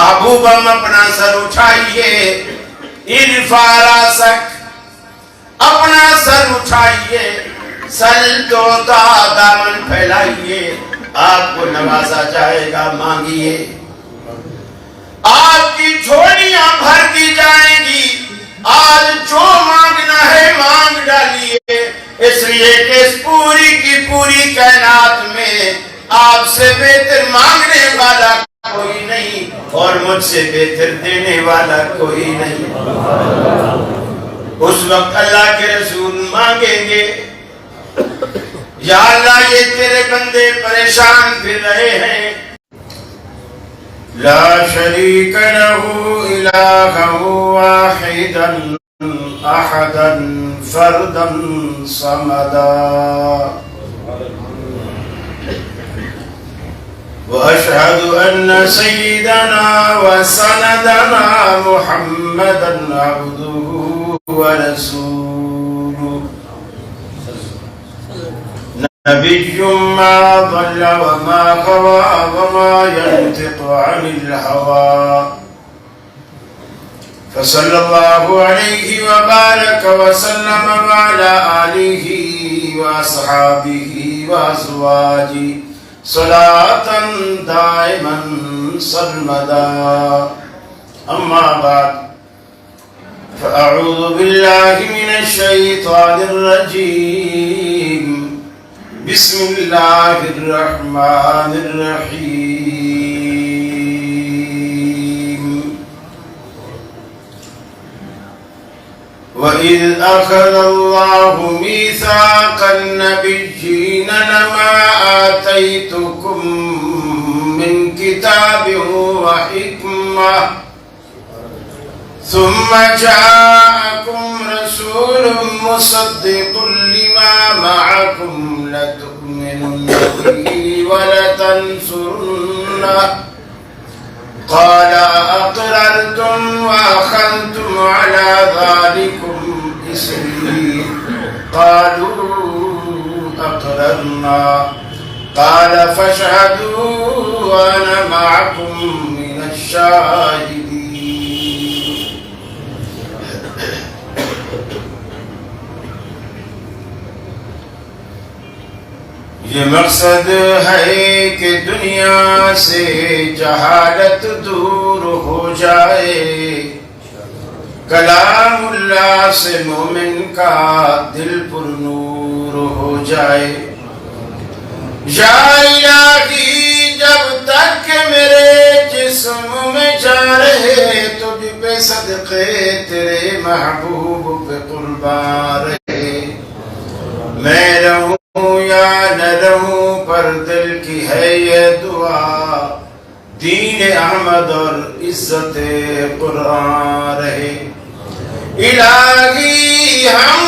محبوب ہم اپنا سر اٹھائیے، ارفع راسک، اپنا سر اٹھائیے، سل تو دامن پھیلائیے، آپ کو نوازا جائے گا، مانگیے، آپ کی جھولیاں بھر دی جائیں گی، آج جو مانگنا ہے مانگ ڈالیے، اس لیے کہ اس پوری کی پوری کائنات میں آپ سے بہتر مانگنے والا کوئی نہیں اور مجھ سے بہتر دینے والا کوئی نہیں۔ اس وقت اللہ کے رسول مانگیں گے، یا اللہ یہ تیرے بندے پریشان پھر رہے ہیں، لا شریک لہ الہا واحدا احدا فردا صمدا، واشہد ان سیدنا وسندنا محمدا عبدہ ورسولہ، نبی ما ضل وما غوى وما ينطق عن الهوى، فصلى الله عليه وبارك وسلم وعلى آله وأصحابه وأزواجه صلاة دائما سرمدا، أما بعد فأعوذ بالله من الشيطان الرجيم، بسم اللہ الرحمن الرحیم، وَإِذْ أَخَذَ اللَّهُ مِيثَاقَ النَّبِيِّينَ لَمَا آتَيْتُكُم مِّن كِتَابٍ وَحِكْمَةٍ ثم جاءكم رسول مصدق لما معكم لتؤمنن به ولتنصرنه، قال أقررتم وأخذتم على ذلكم إصري، قالوا أقررنا، قال فاشهدوا وأنا معكم من الشاهدين۔ یہ مقصد ہے کہ دنیا سے جہالت دور ہو جائے، کلام اللہ سے مومن کا دل پر نور ہو جائے، یا الہی جب تک میرے جسم میں جان رہے تجھ پہ صدقے تیرے محبوب پہ قربان رہے، میں رہوں یا نہ رہوں پر دل کی ہے یہ دعا، دین احمد اور عزت قرآن رہے، الہی ہم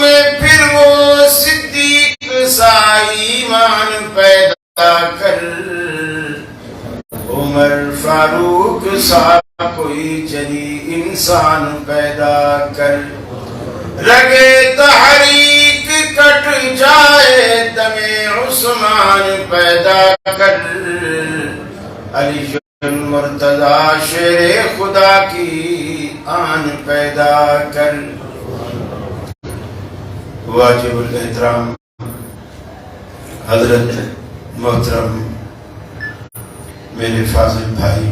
میں پھر وہ صدیق سا ایمان پیدا کر، عمر فاروق سا کوئی جلی انسان پیدا کر، رگے تحریک کٹ جائے دم عثمان پیدا کر، علی مرتضی شیر خدا کی آن پیدا کر۔ واجب الاحترام حضرت محترم میرے فاضل بھائی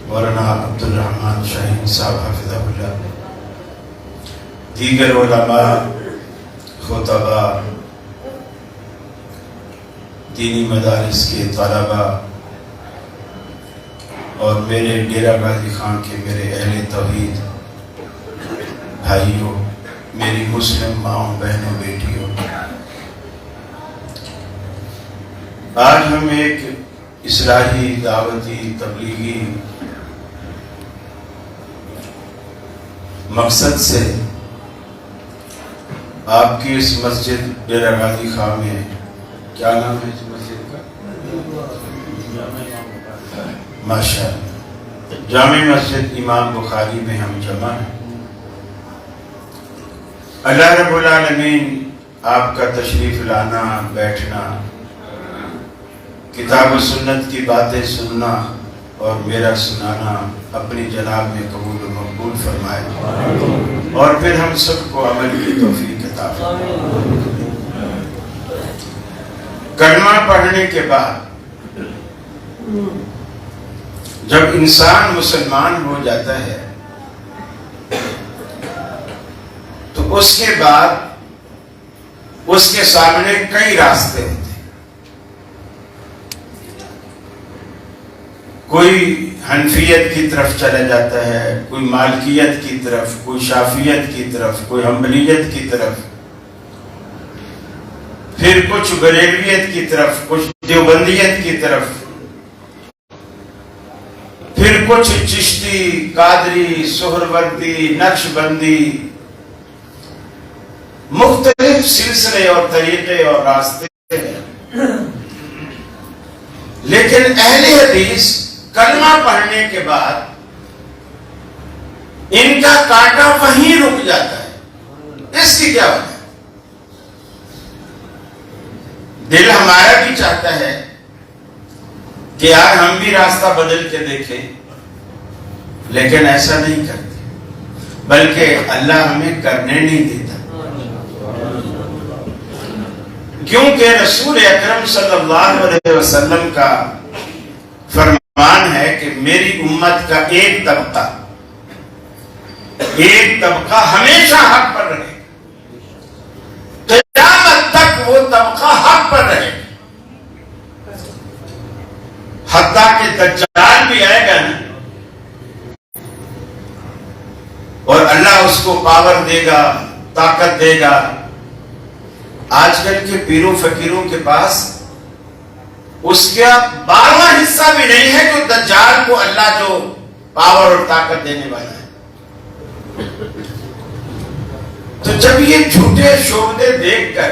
مولانا عبدالرحمن شاہین صاحب حفظہ اللہ، دیگر علماء، خطباء، دینی مدارس کے طلباء اور میرے ڈیرہ غازی خان کے میرے اہل توحید بھائیوں، میری مسلم ماؤں، بہنوں، بیٹیوں، آج ہم ایک اصلاحی، دعوتی، تبلیغی مقصد سے آپ کی اس مسجد ڈیرہ غازی خان میں، کیا نام ہے اس مسجد کا؟ ماشاءاللہ، جامع مسجد امام بخاری میں ہم جمع ہیں۔ اللہ رب العالمین آپ کا تشریف لانا، بیٹھنا، کتاب و سنت کی باتیں سننا اور میرا سنانا اپنی جناب میں قبول و مقبول فرمائے، اور پھر ہم سب کو عمل کی توفیق عطا فرمائے۔ کلمہ پڑھنے کے بعد جب انسان مسلمان ہو جاتا ہے تو اس کے بعد اس کے سامنے کئی راستے ہوتے ہیں۔ کوئی حنفیت کی طرف چلا جاتا ہے، کوئی مالکیت کی طرف، کوئی شافعیت کی طرف، کوئی حنبلیت کی طرف، پھر کچھ بریلویت کی طرف، کچھ دیوبندیت کی طرف، پھر کچھ چشتی، قادری، سہروردی، نقشبندی، مختلف سلسلے اور طریقے اور راستے ہیں۔ لیکن اہل حدیث کلمہ پڑھنے کے بعد ان کا کانٹا وہیں رک جاتا ہے۔ اس کی کیا وجہ؟ دل ہمارا بھی چاہتا ہے کہ یار ہم بھی راستہ بدل کے دیکھیں، لیکن ایسا نہیں کرتے، بلکہ اللہ ہمیں کرنے نہیں دیتا، کیونکہ رسول اکرم صلی اللہ علیہ وسلم کا فرمان ہے کہ میری امت کا ایک طبقہ ہمیشہ حق پر رہے، قیامت تک وہ طبقہ حق پر رہے، حتیٰ کہ دجال بھی آئے گا نا، اور اللہ اس کو پاور دے گا، طاقت دے گا۔ آج کل کے پیروں فقیروں کے پاس اس کا 12واں حصہ بھی نہیں ہے جو دجال کو اللہ جو پاور اور طاقت دینے والا ہے۔ تو جب یہ جھوٹے شعبدے دیکھ کر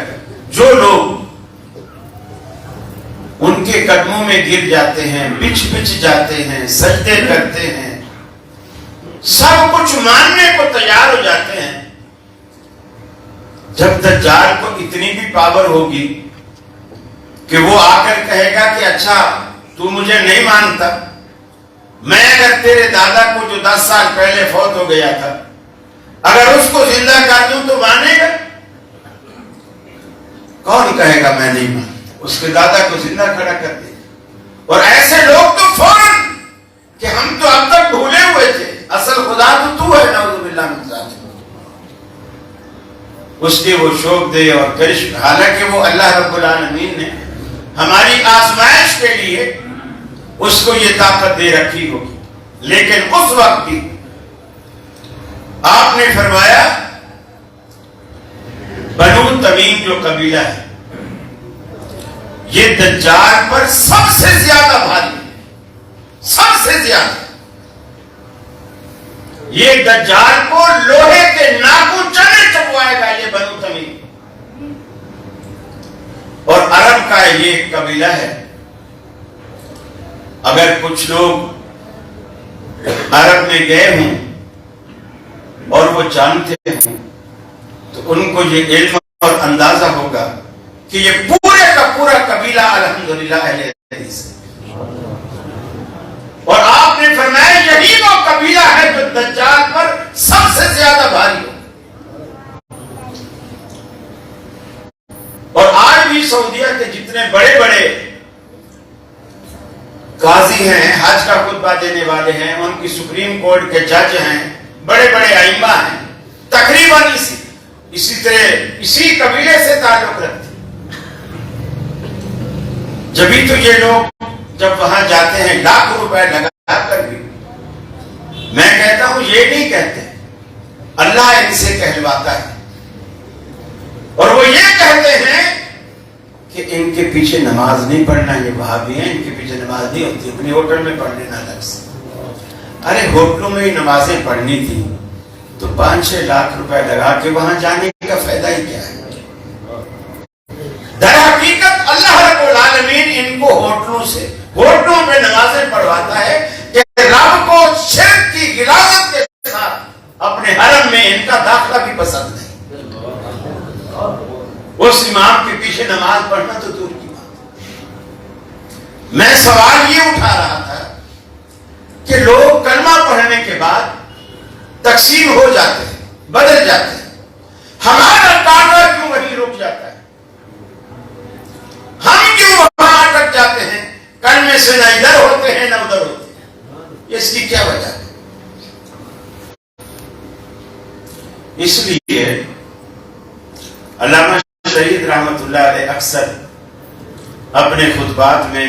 جو لوگ ان کے قدموں میں گر جاتے ہیں، بچھ جاتے ہیں، سجدے کرتے ہیں، سب کچھ ماننے کو تیار ہو جاتے ہیں، جب دجال کو اتنی بھی پاور ہوگی کہ وہ آ کر کہے گا کہ اچھا تو مجھے نہیں مانتا، میں اگر تیرے دادا کو جو 10 سال پہلے فوت ہو گیا تھا اگر اس کو زندہ کر دوں تو مانے گا؟ کون کہے گا میں نہیں مانتا؟ اس کے دادا کو زندہ کھڑا کر دے گا۔ اور ایسے لوگ تو فوراً کہ ہم تو اب تک بھولے ہوئے تھے، اصل خدا تو ہے، نعوذ باللہ من ذالک۔ اس کے وہ شوق دے اور کرشم، حالانکہ وہ اللہ رب العالمین نے ہماری آزمائش کے لیے اس کو یہ طاقت دے رکھی ہوگی، لیکن اس وقت بھی آپ نے فرمایا بنو تمیم جو قبیلہ ہے یہ دجال پر سب سے زیادہ بھاری، سب سے زیادہ، یہ دجال کو لوہے کے ناخن چنے چبوائے گا، یہ بنو تمیم، اور عرب کا یہ قبیلہ ہے۔ اگر کچھ لوگ عرب میں گئے ہوں اور وہ جانتے ہوں تو ان کو یہ علم اور اندازہ ہوگا کہ یہ پورے کا پورا قبیلہ الحمدللہ اہل حدیث ہے۔ اور آپ نے فرمایا یہی وہ قبیلہ ہے جو دجال پر سب سے زیادہ بھاری ہو۔ اور آج بھی سعودیہ کے جتنے بڑے بڑے قاضی ہیں، حج کا خطبہ دینے والے ہیں، ان کی سپریم کورٹ کے جج ہیں، بڑے بڑے ائمہ ہیں، تقریباً اسی طرح اسی قبیلے سے تعلق رکھتے ہیں۔ جبھی تو یہ لوگ جب وہاں جاتے ہیں لاکھ روپے لگا کر بھی، میں کہتا ہوں یہ نہیں کہتے، اللہ ان سے کہلواتا ہے، اور وہ یہ کہتے ہیں کہ ان کے پیچھے نماز نہیں پڑھنا، یہ وہابی ہیں، ان کے پیچھے نماز نہیں ہوتی، اپنے ہوٹل میں پڑھ لینا الگ سے۔ ارے ہوٹلوں میں ہی نمازیں پڑھنی تھی تو 5-6 لاکھ روپے لگا کے وہاں جانے کا فائدہ ہی کیا ہے؟ در حقیقت اللہ رب العالمین ان کو ہوٹلوں میں نمازیں پڑھواتا ہے کہ رب کو شرک کی غلاظت کے ساتھ اپنے حرم میں ان کا داخلہ بھی پسند نہیں۔ اس امام کے پیچھے نماز پڑھنا تو دور کی بات۔ میں سوال یہ اٹھا رہا تھا بعد تقسیم ہو جاتے ہیں، بدل جاتے ہیں. ہمارا کانٹا کیوں وہیں رک جاتا ہے؟ ہم کیوں وہاں اٹک جاتے ہیں؟ کلمے سے نہ ادھر ہوتے ہیں نہ ادھر ہوتے ہیں. اس کی کیا وجہ ہے؟ اس لیے علامہ شہید رحمت اللہ علیہ اکثر اپنے خطبات میں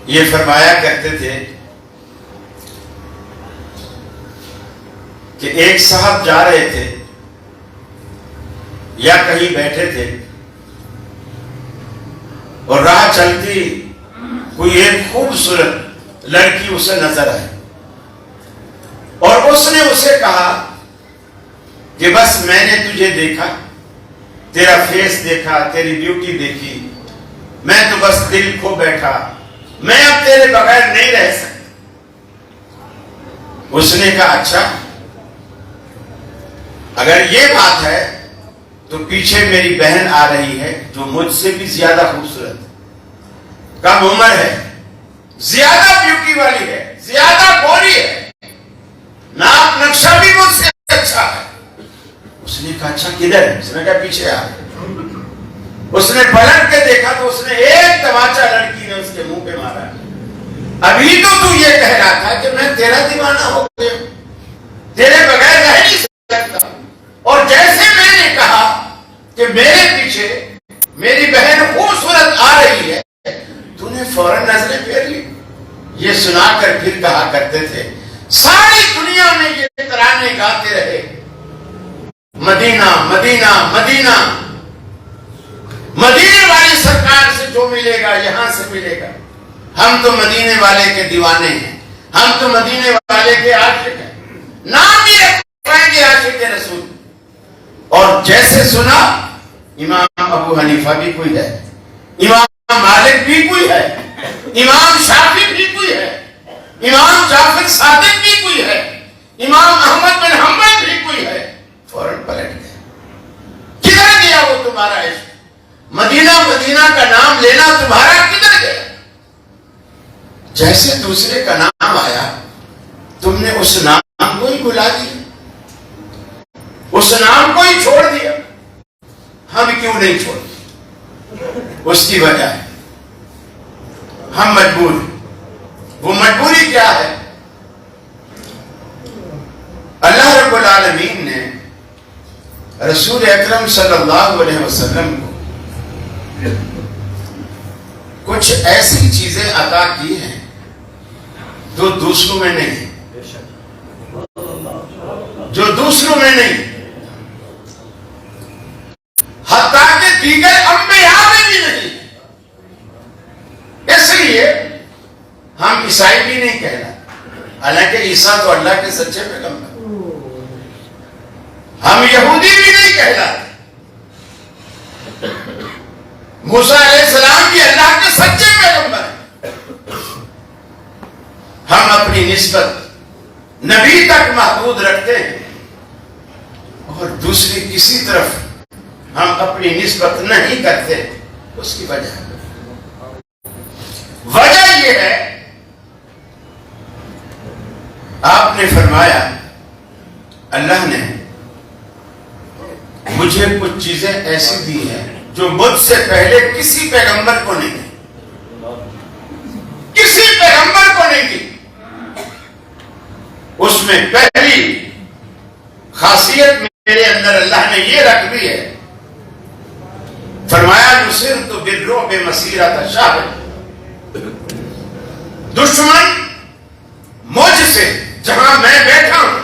یہ فرمایا کرتے تھے کہ ایک صاحب جا رہے تھے یا کہیں بیٹھے تھے اور راہ چلتی کوئی ایک خوبصورت لڑکی اسے نظر آئی اور اس نے اسے کہا کہ بس میں نے تجھے دیکھا، تیرا فیس دیکھا، تیری بیوٹی دیکھی، میں تو بس دل کھو بیٹھا، میں اب تیرے بغیر نہیں رہ سکتا. اس نے کہا اچھا، اگر یہ بات ہے تو پیچھے میری بہن آ رہی ہے جو مجھ سے بھی زیادہ خوبصورت ہے، کم عمر ہے، زیادہ بیوٹی والی ہے، زیادہ گوری ہے، ناک نقشہ بھی مجھ سے اچھا ہے. اس نے کہا اچھا کدھر ہے؟ اس نے کہا پیچھے آ. اس نے پلٹ کے دیکھا تو اس نے ایک تماچا لڑکی نے اس کے منہ پہ مارا. ابھی تو یہ کہہ رہا تھا کہ میں تیرا دیوانہ ہو گیا، تیرے بغیر رہ نہیں سکتا، اور جیسے میں نے کہا کہ میرے پیچھے میری بہن خوبصورت آ رہی ہے تو نے فوراً نظریں پھیر لی. یہ سنا کر پھر کہا کرتے تھے ساری دنیا میں یہ ترانے گاتے رہے، مدینہ مدینہ مدینہ، مدینے والی سرکار سے جو ملے گا یہاں سے ملے گا. ہم تو مدینے والے کے دیوانے ہیں، ہم تو مدینے والے کے عاشق ہیں، نام بھی رکھیں گے عاشق رسول. اور جیسے سنا امام ابو حنیفہ بھی کوئی ہے، امام مالک بھی کوئی ہے، امام شافعی بھی کوئی ہے، امام جعفر صادق بھی کوئی ہے، امام احمد بن حنبل بھی کوئی ہے. فوراً پلٹ گیا. کدھر گیا وہ تمہارا عشق؟ مدینہ مدینہ کا نام لینا تمہارا کدھر گیا؟ جیسے دوسرے کا نام آیا تم نے اس نام کو ہی بھلا دیا، اس نام کو ہی چھوڑ دیا. ہم کیوں نہیں چھوڑتے؟ اس کی وجہ ہے ہم مجبور ہیں. وہ مجبوری کیا ہے؟ اللہ رب العالمین نے رسول اکرم صلی اللہ علیہ وسلم کو کچھ ایسی چیزیں عطا کی ہیں جو دوسروں میں نہیں، جو دوسروں میں نہیں، حتیٰ کہ دیگر انبیاء میں بھی نہیں. اس لیے ہم عیسائی بھی نہیں کہلاتے، حالانکہ عیسیٰ تو اللہ کے سچے پیغمبر. ہم یہودی بھی نہیں کہلاتے، موسیٰ علیہ السلام بھی اللہ کے سچے پیغمبر ہیں. ہم اپنی نسبت نبی تک محدود رکھتے ہیں اور دوسری کسی طرف ہم اپنی نسبت نہیں کرتے. اس کی وجہ یہ ہے آپ نے فرمایا اللہ نے مجھے کچھ چیزیں ایسی دی ہیں جو مجھ سے پہلے کسی پیغمبر کو نہیں دی، کسی پیغمبر کو نہیں دی. اس میں پہلی خاصیت میرے اندر اللہ نے یہ رکھ دی ہے، فرمایا نصرت بالرعب مسیرۃ شہر. دشمن مجھ سے جہاں میں بیٹھا ہوں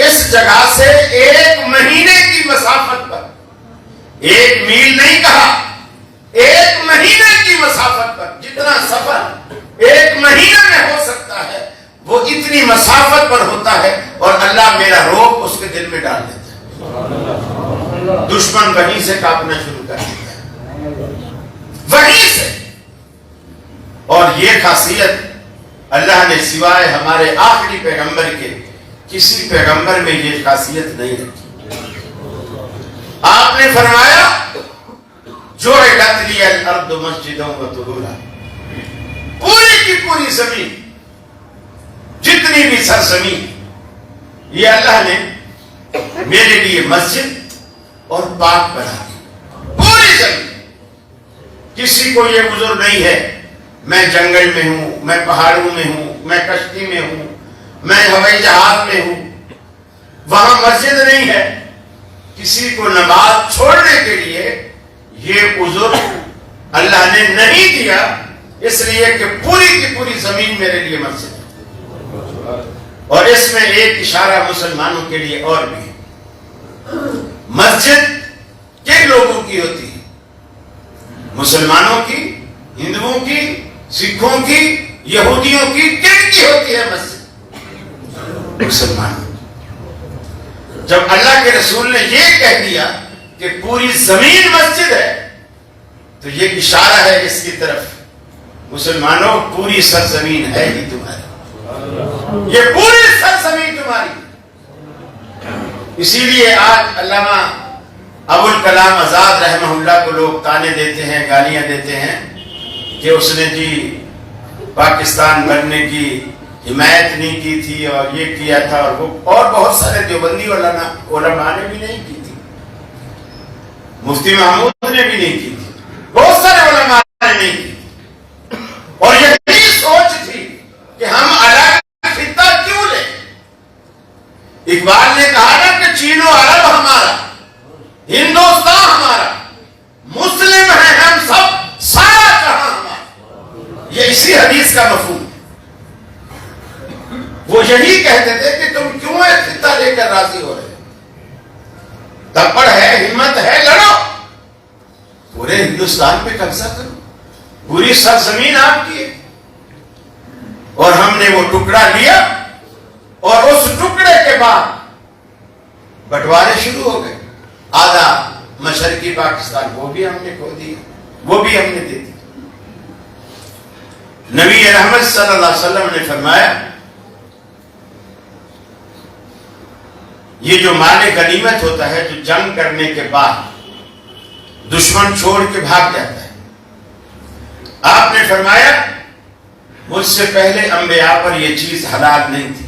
اس جگہ سے 1 مہینے کی مسافت پر، 1 میل نہیں کہا، 1 مہینے کی مسافت پر، جتنا سفر 1 مہینے میں ہو سکتا ہے وہ اتنی مسافت پر ہوتا ہے اور اللہ میرا روب اس کے دل میں ڈال دیتا ہے. دشمن وہیں سے کاپنا شروع کر دیتا ہے، وہیں سے. اور یہ خاصیت اللہ نے سوائے ہمارے آخری پیغمبر کے کسی پیغمبر میں یہ خاصیت نہیں رکھی. آپ نے فرمایا جعلت لی الارض مسجدا وطہورا، پوری کی پوری زمین جتنی بھی سرزمین یہ اللہ نے میرے لیے مسجد اور پاک بنا دی، پوری زمین۔ کسی کو یہ عذر نہیں ہے میں جنگل میں ہوں، میں پہاڑوں میں ہوں، میں کشتی میں ہوں، میں ہوائی جہاز میں ہوں، وہاں مسجد نہیں ہے، کسی کو نماز چھوڑنے کے لیے یہ عذر اللہ نے نہیں دیا، اس لیے کہ پوری کی پوری زمین میرے لیے مسجد ہے۔ اور اس میں ایک اشارہ مسلمانوں کے لیے اور بھی ہے، مسجد کن لوگوں کی ہوتی ہے؟ مسلمانوں کی، ہندوؤں کی، سکھوں کی، یہودیوں کی، کن کی ہوتی ہے مسجد؟ مسلمانوں۔ جب اللہ کے رسول نے یہ کہہ دیا کہ پوری زمین مسجد ہے تو یہ اشارہ ہے اس کی طرف، مسلمانوں پوری سرزمین ہے ہی تمہاری، یہ پوری سرزمین تمہاری۔ اسی لیے آج علامہ ابوالکلام آزاد رحمہ اللہ کو لوگ طعنے دیتے ہیں، گالیاں دیتے ہیں کہ اس نے جی پاکستان بننے کی حمایت نہیں کی تھی اور یہ کیا تھا، اور بہت سارے دیوبندی علماء نے بھی نہیں کی تھی، مفتی محمود نے بھی نہیں کی تھی، بہت سارے علماء نے نہیں کی تھی، اور یہی سوچ تھی کہ ہم الگ خطہ کیوں لیں۔ اقبال نے کہا نا کہ چین و عرب ہمارا، ہندوستان ہمارا، مسلم ہیں ہم سب، سارا جہاں ہمارا، یہ اسی حدیث کا مفہوم ہے۔ وہ یہی کہتے تھے کہ تم کیوں ایک خطہ لے کر راضی ہو رہے، تپڑ ہے، ہمت ہے، لڑو، پورے ہندوستان پہ قبضہ کرو، پوری سرزمین آپ کی ہے۔ اور ہم نے وہ ٹکڑا لیا اور اس ٹکڑے کے بعد بٹوارے شروع ہو گئے، آدھا مشرقی پاکستان وہ بھی ہم نے کھو دیا، وہ بھی ہم نے دے دی۔ نبی رحمت صلی اللہ علیہ وسلم نے فرمایا یہ جو مال غنیمت ہوتا ہے، جو جنگ کرنے کے بعد دشمن چھوڑ کے بھاگ جاتا ہے، آپ نے فرمایا مجھ سے پہلے انبیاء پر یہ چیز حلال نہیں تھی،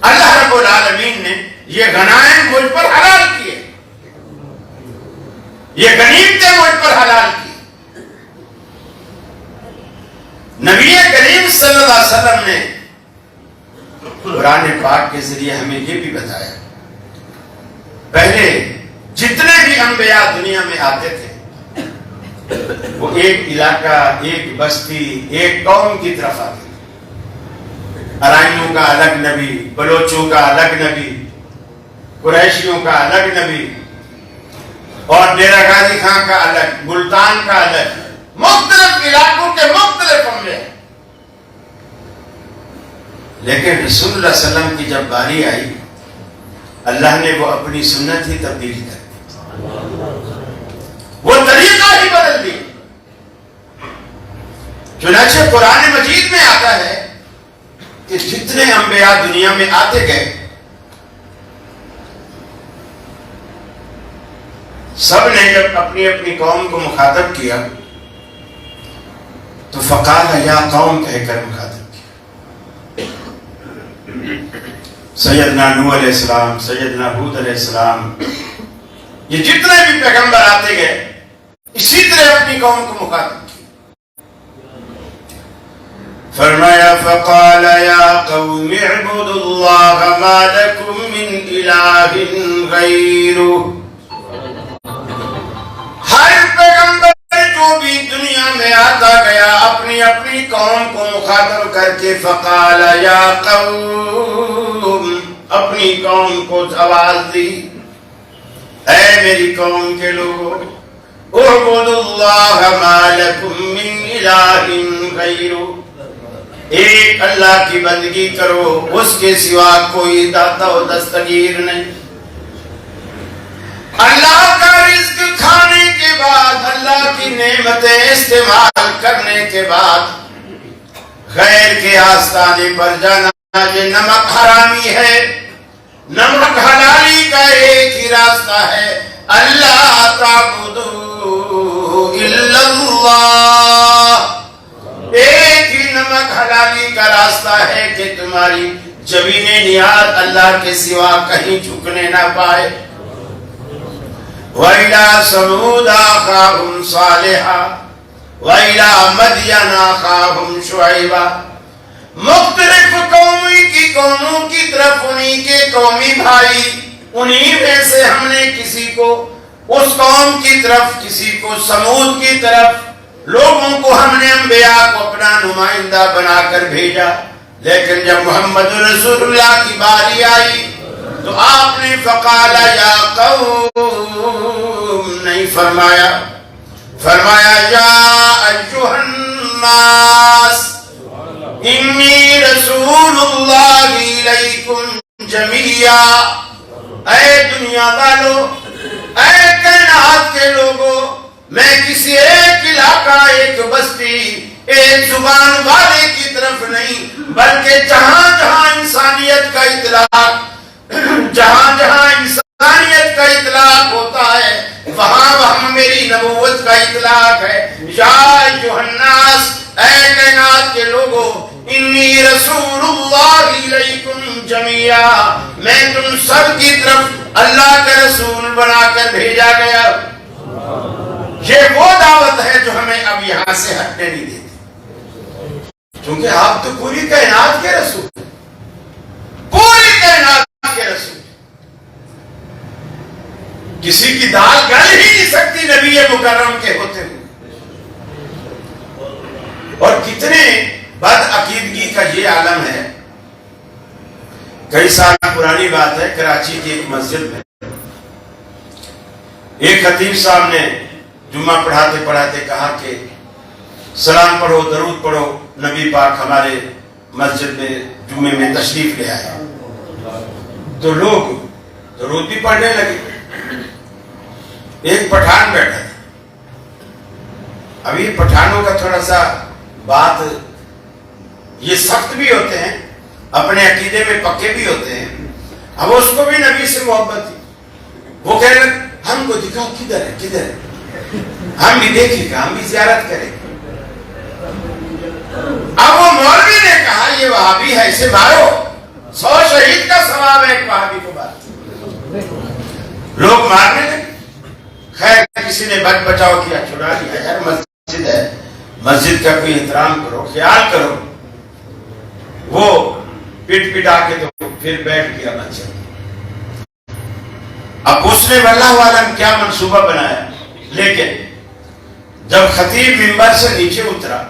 اللہ رب العالمین نے یہ غنائم مجھ پر حلال کیے، یہ غنیمتیں مجھ پر حلال کی۔ نبی کریم صلی اللہ علیہ وسلم نے قرآن پاک کے ذریعے ہمیں یہ بھی بتایا، پہلے جتنے بھی انبیاء دنیا میں آتے تھے وہ ایک علاقہ، ایک بستی، ایک قوم کی طرف آتے تھے۔ ارائیوں کا الگ نبی، بلوچوں کا الگ نبی، قریشیوں کا الگ نبی، اور ڈیرہ غازی خان کا الگ، ملتان کا الگ، مختلف علاقوں کے مختلف انبیاء۔ لیکن رسول اللہ صلی اللہ علیہ وسلم کی جب باری آئی، اللہ نے وہ اپنی سنت ہی تبدیل کر دی، وہ طریقہ ہی بدل دی۔ چنانچہ قرآن مجید میں آتا ہے کہ جتنے انبیاء دنیا میں آتے گئے سب نے جب اپنی اپنی قوم کو مخاطب کیا تو فقال یا قوم کہہ کر مخاطب کیا۔ سیدنا نوح علیہ السلام، سیدنا ہود علیہ السلام، یہ جتنے بھی پیغمبر آتے گئے اسی طرح اپنی قوم کو مخاطب کیا۔ فرمایا فقال یا قوم اعبدوا اللہ ما لکم من الہ غیرہ۔ ہر پیغمبر جو بھی دنیا میں آتا گیا اپنی اپنی قوم کو مخاطب کر کے فقال یا قوم، اپنی قوم کو آواز دی، اے میری قوم کے لوگوں، اعبدوا اللہ ما لکم من الہ غیرہ، ایک اللہ کی بندگی کرو، اس کے سوا کوئی داتا و دستگیر نہیں۔ اللہ کا رزق کھانے کے بعد، اللہ کی نعمتیں استعمال کرنے کے بعد غیر کے آستانے پر جانا یہ نمک حرامی ہے۔ نمک حلالی کا ایک ہی راستہ ہے، اللہ تعبدوا الا اللہ، ایک ہی نمک حلالی کا راستہ ہے کہ تمہاری جبین نیاز اللہ کے سوا کہیں جھکنے نہ پائے۔ وَإِلَىٰ ثَمُودَ أَخَاهُمْ صَالِحًا وَإِلَىٰ مَدْيَنَ أَخَاهُمْ شُعَيْبًا۔ مختلف قوموں کی طرف انہی کے قومی بھائی، انہی میں سے ہم نے کسی کو اس قوم کی طرف، کسی کو سمود کی طرف، لوگوں کو ہم نے انبیاء کو اپنا نمائندہ بنا کر بھیجا۔ لیکن جب محمد رسول اللہ کی باری آئی تو آپ نے فقال یا قوم نہیں فرمایا، فرمایا یا ایھا الناس انی رسول اللہ الیکم جمیعا۔ اے دنیا والو، اے کائنات کے لوگوں، میں کسی ایک علاقہ، ایک بستی، ایک زبان والے کی طرف نہیں، بلکہ جہاں جہاں انسانیت کا اطلاق، جہاں جہاں انسانیت کا اطلاق ہوتا ہے وہاں وہاں میری نبوت کا اطلاق ہے۔ یا ایھا الناس، اے کائنات کے لوگوں، انی رسول اللہ علیکم جمیعا، میں تم سب کی طرف اللہ کا رسول بنا کر بھیجا گیا۔ یہ وہ دعوت ہے جو ہمیں اب یہاں سے ہٹنے نہیں دیتی، کیونکہ آپ تو پوری کائنات کے رسول ہیں، پوری کائنات کے رسول۔ کسی کی دال گل ہی نہیں سکتی نبی مکرم کے ہوتے ہوئے۔ اور کتنے بد عقیدگی کا یہ عالم ہے۔ کئی سال پرانی بات ہے، کراچی کی ایک مسجد میں ایک خطیب صاحب نے جمعہ پڑھاتے پڑھاتے کہا کہ سلام پڑھو، درود پڑھو، نبی پاک ہمارے مسجد میں جمعے میں تشریف لے آئے۔ تو لوگ درود بھی پڑھنے لگے۔ ایک پٹھان بیٹھا تھا۔ اب یہ پٹھانوں کا تھوڑا سا بات، یہ سخت بھی ہوتے ہیں، اپنے عقیدے میں پکے بھی ہوتے ہیں۔ اب اس کو بھی نبی سے محبت تھی، وہ کہہ رہے ہم کو دکھاؤ کدھر ہے، کدھر ہے، ہم بھی دیکھیں گا، ہم بھی زیارت کریں۔ اب وہ مولوی نے کہا یہ وہابی ہے، اسے مارو، 100 شہید کا ثواب ہے ایک وہابی کو مارو۔ لوگ مارنے لگے۔ خیر کسی نے بچ بچاؤ کیا، چھڑا لیا، یار مسجد ہے، مسجد کا کوئی احترام کرو، خیال کرو۔ وہ پٹ پٹا کے تو پھر بیٹھ گیا مسجد۔ اب اس نے واللہ عالم کیا منصوبہ بنایا، لیکن جب خطیب منبر سے نیچے اترا،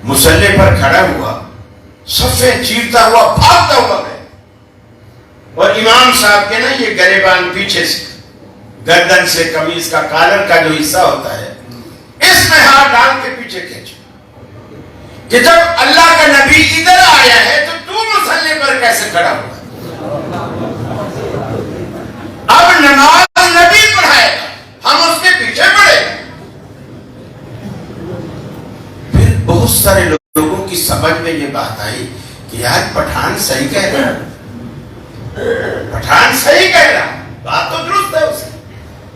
مصلی پر کھڑا ہوا، صفے چیرتا ہوا بھاگتا ہوا گیا، اور امام صاحب کے نا یہ گریبان پیچھے سے، گردن سے قمیض کا کالر کا جو حصہ ہوتا ہے، اس میں ہاتھ ڈال کے پیچھے کھینچا کہ جب اللہ کا نبی ادھر آیا ہے تو مصلی پر کیسے کھڑا ہوا؟ اب نماز نبی پڑھائے گا، ہم اس کے پیچھے پڑھے گا۔ پھر بہت سارے لوگوں کی سمجھ میں یہ بات آئی کہ یار پٹھان صحیح کہہ رہا، پٹھان صحیح کہہ رہا، بات تو درست ہے اس کی۔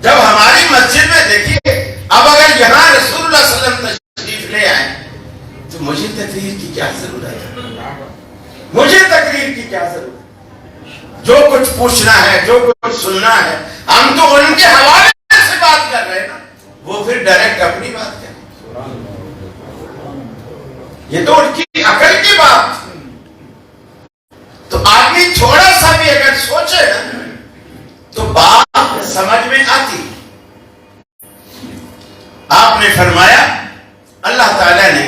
جب ہماری مسجد میں دیکھیے، اب اگر یہاں رسول اللہ صلی اللہ علیہ وسلم تشریف لے آئے تو مجھے تقریر کی کیا ضرورت ہے؟ مجھے تقریر کی کیا ضرورت ہے؟ جو کچھ پوچھنا ہے، جو کچھ سننا ہے، ہم تو ان کے حوالے سے بات کر رہے ہیں نا، وہ پھر ڈائریکٹ اپنی بات کریں۔ یہ تو ان کی عقل کی بات۔ تو آدمی تھوڑا سا بھی اگر سوچے نا تو بات سمجھ میں آتی۔ آپ نے فرمایا اللہ تعالیٰ نے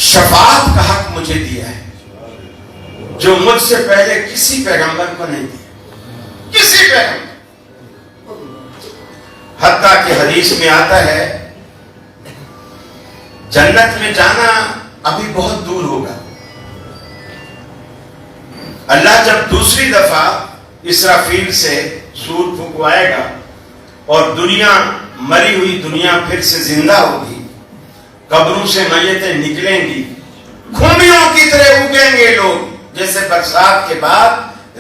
شفاعت کا حق مجھے دیا ہے جو مجھ سے پہلے کسی پیغمبر کو نہیں دیا، کسی پیغمبر۔ حتیٰ کہ حدیث میں آتا ہے جنت میں جانا ابھی بہت دور ہوگا۔ اللہ جب دوسری دفعہ اسرافیل سے سور پھونکوائے گا اور دنیا، مری ہوئی دنیا پھر سے زندہ ہوگی، قبروں سے میتیں نکلیں گی، کھومیوں کی طرح اگیں گے لوگ، جیسے برسات کے بعد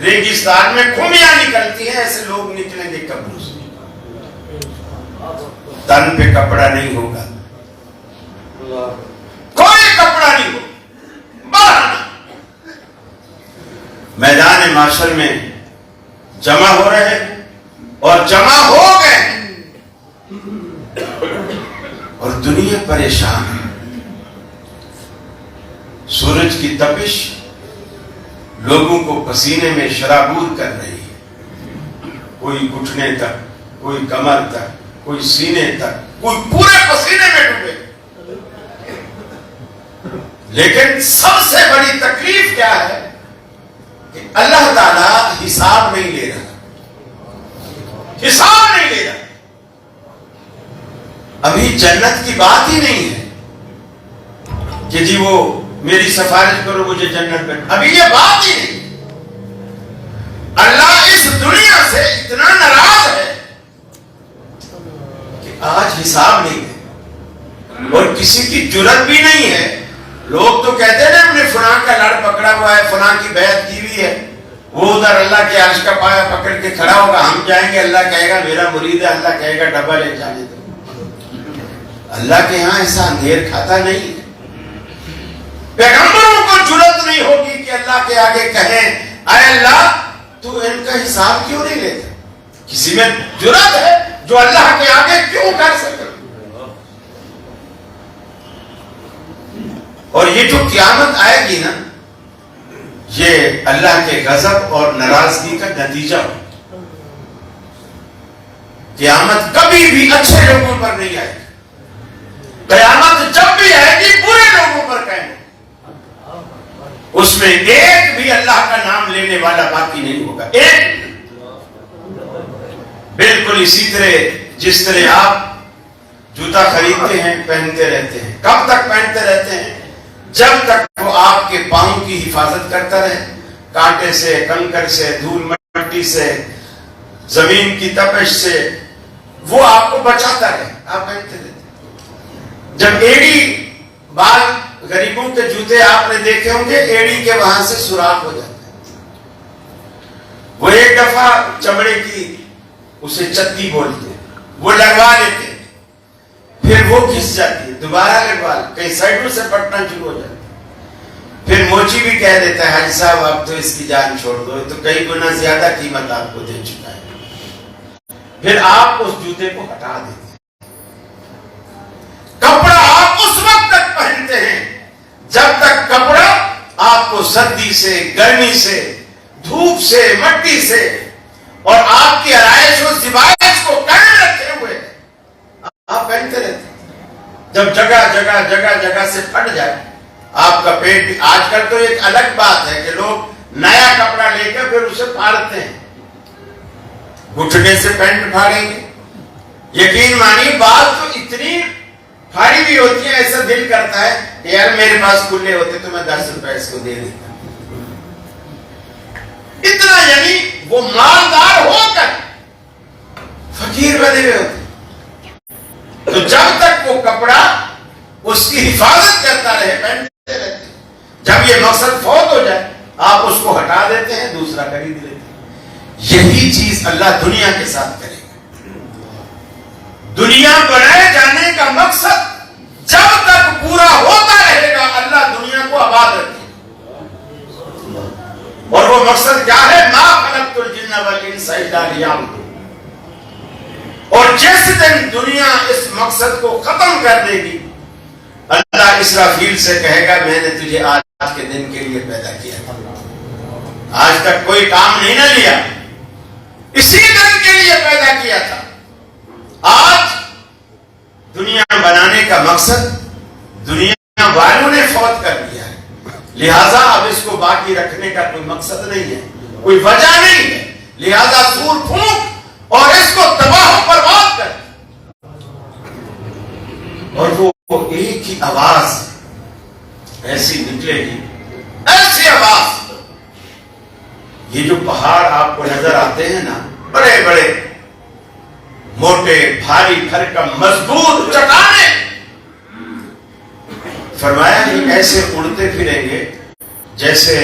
ریگستان میں کھومیاں نکلتی ہیں، ایسے لوگ نکلیں گے قبروں سے۔ تن پہ کپڑا نہیں ہوگا، کوئی کپڑا نہیں ہوگا، میدان معاشر میں جمع ہو رہے ہیں اور جمع ہو گئے اور دنیا پریشان ہے. سورج کی تپش لوگوں کو پسینے میں شرابور کر رہی ہے. کوئی گھٹنے تک، کوئی کمر تک، کوئی سینے تک، کوئی پورے پسینے میں ڈوبے. لیکن سب سے بڑی تکلیف کیا ہے کہ اللہ تعالی حساب نہیں لے رہا. حساب نہیں لے رہا. ابھی جنت کی بات ہی نہیں ہے کہ جی وہ میری سفارش کرو مجھے جنت میں. ابھی یہ بات ہی نہیں. اللہ اس دنیا سے اتنا ناراض ہے کہ آج حساب نہیں ہے اور کسی کی جرت بھی نہیں ہے. لوگ تو کہتے ہیں نا ہم نے فلاں کا لڑ پکڑا ہوا ہے، فلاں کی بیعت کی ہوئی ہے، وہ ادھر اللہ کے عرش کا پایا پکڑ کے کھڑا ہوگا، ہم جائیں گے، اللہ کہے گا میرا مرید ہے، اللہ کہے گا ڈبہ لے جانے دو. اللہ کے ہاں ایسا اندھیر کھاتا نہیں ہے. پیغمبروں کو جرت نہیں ہوگی کہ اللہ کے آگے کہیں اے اللہ تو ان کا حساب کیوں نہیں لیتا. کسی میں جرت ہے جو اللہ کے آگے کیوں کر سکے. اور یہ جو قیامت آئے گی نا، یہ اللہ کے غضب اور ناراضگی کا نتیجہ ہو. قیامت کبھی بھی اچھے لوگوں پر نہیں آئے گی. قیامت جب بھی آئے گی برے لوگوں پر کہیں. اس میں ایک بھی اللہ کا نام لینے والا باقی نہیں ہوگا. ایک بالکل اسی طرح جس طرح آپ جوتا خریدتے ہیں، پہنتے رہتے ہیں. کب تک پہنتے رہتے ہیں؟ جب تک وہ آپ کے پاؤں کی حفاظت کرتا رہے، کانٹے سے، کنکر سے، دھول مٹی سے، زمین کی تپش سے وہ آپ کو بچاتا رہے. آپ پہنتے رہتے. جب ایڑی بال غریبوں کے جوتے آپ نے دیکھے ہوں گے، ایڑی کے وہاں سے سوراخ ہو جاتا ہے. وہ ایک دفعہ چمڑے کی اسے چتی بولتے ہیں، وہ لگوا لیتے ہیں، پھر وہ گھس جاتی ہے، دوبارہ لگوا لے، کئی سائڈوں سے پٹنا شروع ہو جاتا ہے. پھر موچی بھی کہہ دیتا ہے حاجی صاحب آپ تو اس کی جان چھوڑ دو، تو کئی گنا زیادہ قیمت آپ کو دے چکا ہے. پھر آپ اس جوتے کو ہٹا دیتے ہیں. کپڑا آپ اس وقت تک پہنتے ہیں جب تک کپڑا آپ کو سردی سے، گرمی سے، دھوپ سے، مٹی سے اور آپ کی آرائش و زیبائش کو قائم رکھے ہوئے آپ پہنتے رہتے ہیں. جب جگہ جگہ جگہ جگہ سے پھٹ جائے آپ کا پیٹ. آج کل تو ایک الگ بات ہے کہ لوگ نیا کپڑا لے کر پھر اسے پھاڑتے ہیں. گھٹنے سے پینٹ پھاڑیں گے. یقین مانیے بات تو اتنی پھاڑی بھی ہوتی ہے، ایسا دل کرتا ہے کہ یار میرے پاس کھلے ہوتے تو میں 10 روپے اس کو دے دیتا. اتنا یعنی وہ مالدار ہو کر فقیر بنے ہوئے ہوتے. تو جب تک وہ کپڑا اس کی حفاظت کرتا رہے پہنتے رہتے. جب یہ مقصد فوت ہو جائے آپ اس کو ہٹا دیتے ہیں، دوسرا خرید لیتے ہیں. یہی چیز اللہ دنیا کے ساتھ کرے گا. دنیا بنائے جانے کا مقصد جب تک پورا ہوتا رہے گا اللہ دنیا کو آباد رکھے گا. اور وہ مقصد کیا ہے؟ ما خلقت الجن والانس الا لیعبدون. اور جس دن دنیا اس مقصد کو ختم کر دے گی اللہ اسرافیل سے کہے گا میں نے تجھے آج کے دن کے لیے پیدا کیا تھا، آج تک کوئی کام نہیں نہ لیا، اسی دن کے لیے پیدا کیا تھا. آج دنیا بنانے کا مقصد دنیا والوں نے فوت کر دیا ہے، لہذا اب اس کو باقی رکھنے کا کوئی مقصد نہیں ہے، کوئی وجہ نہیں ہے. لہذا سور پھونک اور اس کو تباہ و برباد کر. اور وہ ایک ہی آواز ایسی نکلے گی، ایسی آواز. یہ جو پہاڑ آپ کو نظر آتے ہیں نا، بڑے بڑے موٹے بھاری بھرکم مضبوط چٹانیں، فرمایا کہ ایسے اڑتے پھریں گے جیسے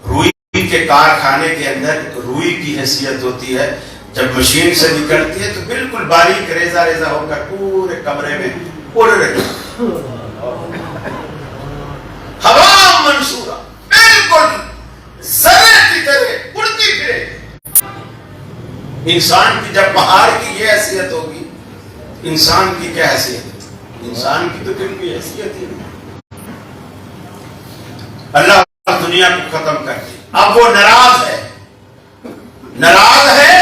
روئی کے کارخانے کے اندر روئی کی حیثیت ہوتی ہے. جب مشین سے نکلتی ہے تو بالکل باریک ریزہ ریزہ ہو کر پورے کمرے میں اڑ رہی. ہوا منصورہ، بالکل انسان کی جب پہاڑ کی یہ حیثیت ہوگی، انسان کی کیا حیثیت ہے؟ انسان کی تو کوئی حیثیت ہی نہیں۔ اللہ دنیا کو ختم کر دی، اب وہ ناراض ہے، ناراض ہے،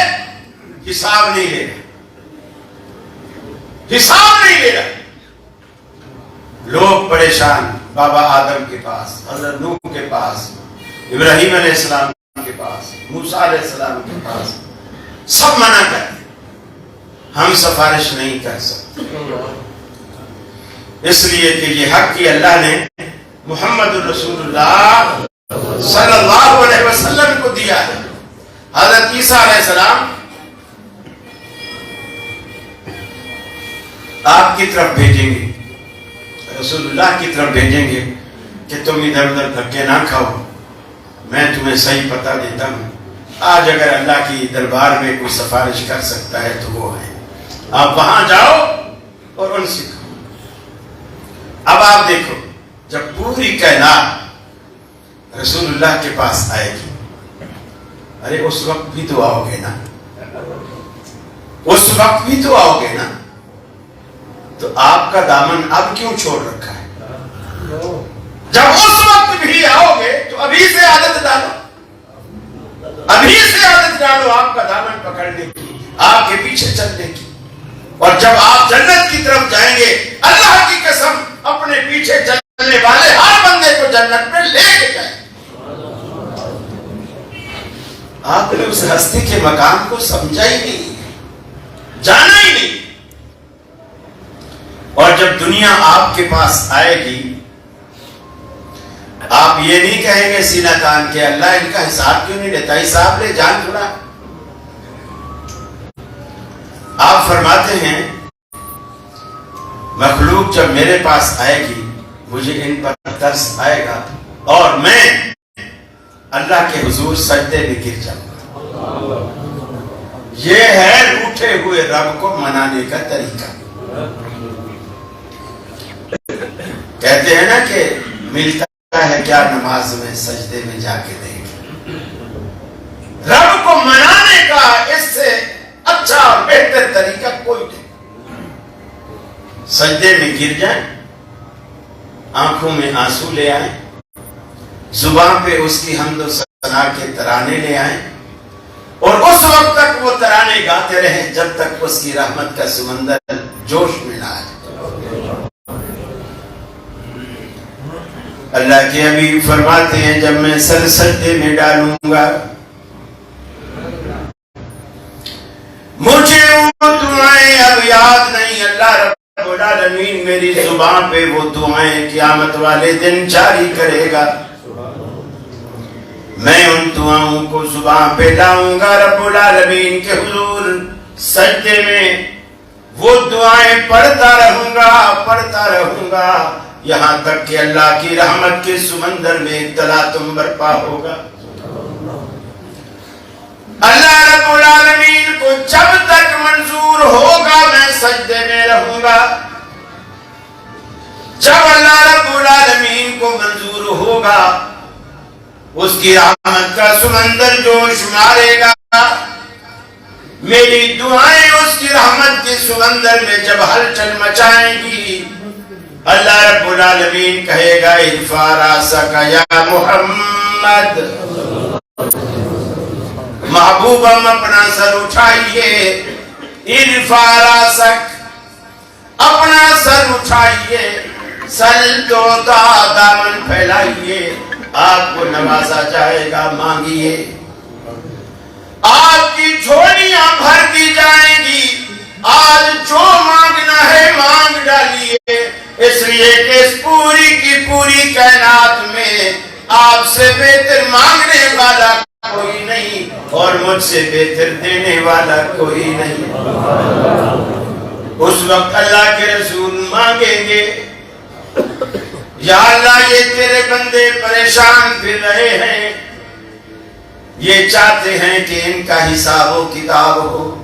حساب نہیں لے رہا، حساب نہیں لے رہا۔ لوگ پریشان، بابا آدم کے پاس، حضرت نوح کے پاس، ابراہیم علیہ السلام کے پاس، موسیٰ علیہ السلام کے پاس، سب منع کرتے، ہم سفارش نہیں کر سکتے، اس لیے کہ یہ حق کی اللہ نے محمد رسول اللہ صلی اللہ علیہ وسلم کو دیا ہے۔ حضرت عیسیٰ علیہ السلام آپ کی طرف بھیجیں گے، رسول اللہ کی طرف بھیجیں گے کہ تم ادھر ادھر دھکے نہ کھاؤ، میں تمہیں صحیح پتہ دیتا ہوں۔ آج اگر اللہ کی دربار میں کوئی سفارش کر سکتا ہے تو وہ ہے، آپ وہاں جاؤ اور ان سے کہو۔ اب آپ دیکھو، جب پوری کائنات رسول اللہ کے پاس آئے گی، ارے اس وقت بھی تو آؤ گے نا، اس وقت بھی تو آؤ گے نا، تو آپ کا دامن اب کیوں چھوڑ رکھا ہے؟ جب اس وقت بھی آؤ گے تو ابھی سے عادت ڈالو، ابھی سے عادت ڈالو آپ کا دامن پکڑنے کی، آپ کے پیچھے چلنے کی، اور جب آپ جنت کی طرف جائیں گے، اللہ کی قسم اپنے پیچھے چلنے والے ہر بندے کو جنت میں لے کے جائیں گے۔ آپ نے اس ہستی کے مقام کو سمجھا ہی نہیں، جانا ہی نہیں۔ اور جب دنیا آپ کے پاس آئے گی، آپ یہ نہیں کہیں گے سینہ تان کے اللہ ان کا حساب کیوں نہیں لیتا، حساب لے، جان چھوڑا۔ آپ فرماتے ہیں مخلوق جب میرے پاس آئے گی مجھے ان پر ترس آئے گا اور میں اللہ کے حضور سجدے میں گر جاؤں گا۔ یہ ہے روٹھے ہوئے رب کو منانے کا طریقہ۔ کہتے ہیں نا کہ ملتا ہے کیا نماز میں، سجدے میں جا کے دیکھ۔ رب کو منانے کا اس سے اچھا اور بہتر طریقہ کوئی نہیں۔ سجدے میں گر جائیں، آنکھوں میں آنسو لے آئیں، زبان پہ اس کی حمد و ثنا کے ترانے لے آئیں، اور اس وقت تک وہ ترانے گاتے رہیں جب تک اس کی رحمت کا سمندر جوش میں نہ آئے۔ اللہ کے حبیب فرماتے ہیں جب میں سر سجدے میں ڈالوں گا مجھے وہ دعائیں اب یاد نہیں، اللہ رب العالمین میری زبان پہ وہ دعائیں قیامت والے دن جاری کرے گا۔ میں ان دعاؤں کو زبان پہ لاؤں گا رب العالمین کے حضور، سجدے میں وہ دعائیں پڑھتا رہوں گا یہاں تک کہ اللہ کی رحمت کے سمندر میں ایک تلاطم برپا ہوگا۔ اللہ رب العالمین کو جب تک منظور ہوگا میں سجدے میں رہوں گا، جب اللہ رب العالمین کو منظور ہوگا اس کی رحمت کا سمندر جوش مارے گا، میری دعائیں اس کی رحمت کے سمندر میں جب ہلچل مچائیں گی، اللہ رب العالمین کہے گا ارفع راسک یا محمد، محبوبم اپنا سر اٹھائیے، ارفع راسک، اپنا سر اٹھائیے، سل تو دامن پھیلائیے، آپ کو نوازا جائے گا، مانگیے، آپ کی جھولیاں بھر دی جائیں گی، آج جو مانگنا ہے مانگ ڈالیے، اس لیے کہ اس پوری کی پوری کائنات میں آپ سے بہتر مانگنے والا کوئی نہیں اور مجھ سے بہتر دینے والا کوئی نہیں۔ اس وقت اللہ کے رسول مانگیں گے یا اللہ یہ تیرے بندے پریشان پھر رہے ہیں، یہ چاہتے ہیں کہ ان کا حساب و کتاب ہو،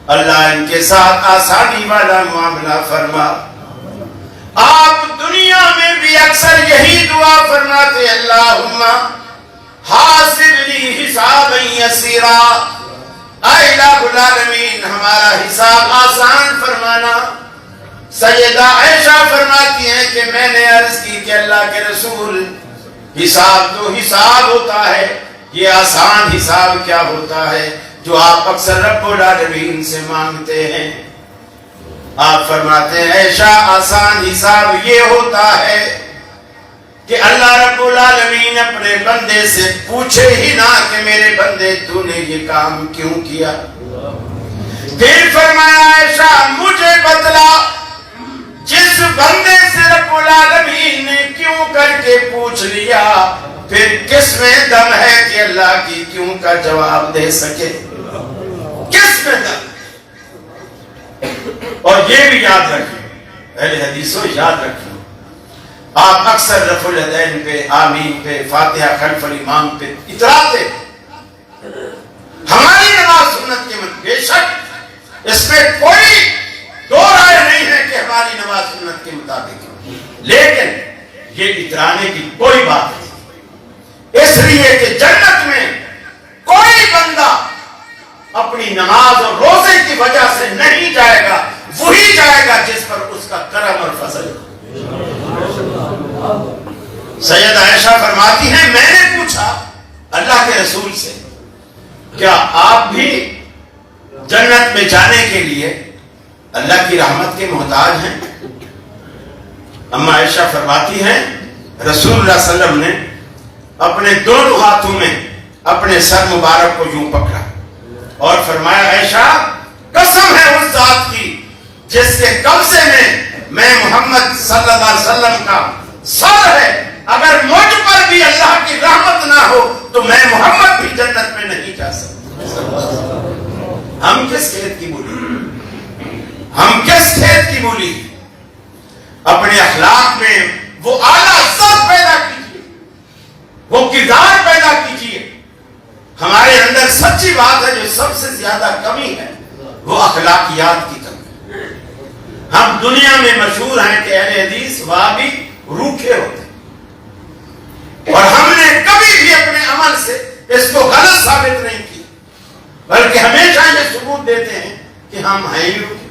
اللہ ان کے ساتھ آسانی والا معاملہ فرما۔ آپ دنیا میں بھی اکثر یہی دعا فرماتے اللہم حاسبنی حسابا یسیرا، اے الہ العالمین ہمارا حساب آسان فرمانا۔ سیدہ عائشہ فرماتی ہیں کہ میں نے عرض کی کہ اللہ کے رسول حساب تو حساب ہوتا ہے، یہ آسان حساب کیا ہوتا ہے جو آپ اکثر رب العالمین سے مانگتے ہیں؟ آپ فرماتے ہیں عائشہ آسان حساب یہ ہوتا ہے کہ اللہ رب العالمین اپنے بندے سے پوچھے ہی نہ کہ میرے بندے تو نے یہ کام کیوں کیا۔ پھر فرمایا عائشہ مجھے بتلا جس بندے سے رب العالمین نے کیوں کر کے پوچھ لیا پھر کس میں دم ہے کہ اللہ کی کیوں کا جواب دے سکے، کس میں دم؟ اور یہ بھی یاد رکھیں اہل حدیثوں، یاد رکھیں آپ اکثر رفع الیدین پہ، آمین پہ، فاتحہ خلف الامام پہ اتراتے، ہماری نماز سنت کے مطابق، بے شک اس میں کوئی دو رائے نہیں ہے کہ ہماری نماز سنت کے مطابق ہے، لیکن یہ اترانے کی کوئی بات نہیں، اس لیے کہ جنت میں کوئی بندہ اپنی نماز اور روزے کی وجہ سے نہیں جائے گا، وہی جائے گا جس پر اس کا کرم اور فضل ہو۔ سید عائشہ فرماتی ہیں میں نے پوچھا اللہ کے رسول سے کیا آپ بھی جنت میں جانے کے لیے اللہ کی رحمت کے محتاج ہیں؟ اما عائشہ فرماتی ہیں رسول اللہ صلی اللہ علیہ وسلم نے اپنے دونوں ہاتھوں میں اپنے سر مبارک کو یوں پکڑا اور فرمایا عائشہ قسم ہے اس ذات کی جس کے قبضے میں محمد صلی اللہ علیہ وسلم کا سر ہے، اگر مجھ پر بھی اللہ کی رحمت نہ ہو تو میں محمد بھی جنت میں نہیں جا سکتا۔ ہم کس کھیت کی مولی، ہم کس کھیت کی مولی؟ اپنے اخلاق میں وہ اعلیٰ ذات پیدا کیجیے، وہ کردار پیدا کیجیے۔ ہمارے اندر سچی بات ہے جو سب سے زیادہ کمی ہے وہ اخلاقیات کی کمی ہے۔ ہم دنیا میں مشہور ہیں کہ اہل حدیث وہابی روکھے ہوتے ہیں، اور ہم نے کبھی بھی اپنے عمل سے اس کو غلط ثابت نہیں کیا، بلکہ ہمیشہ یہ ثبوت دیتے ہیں کہ ہم ہیں ہی روکھے۔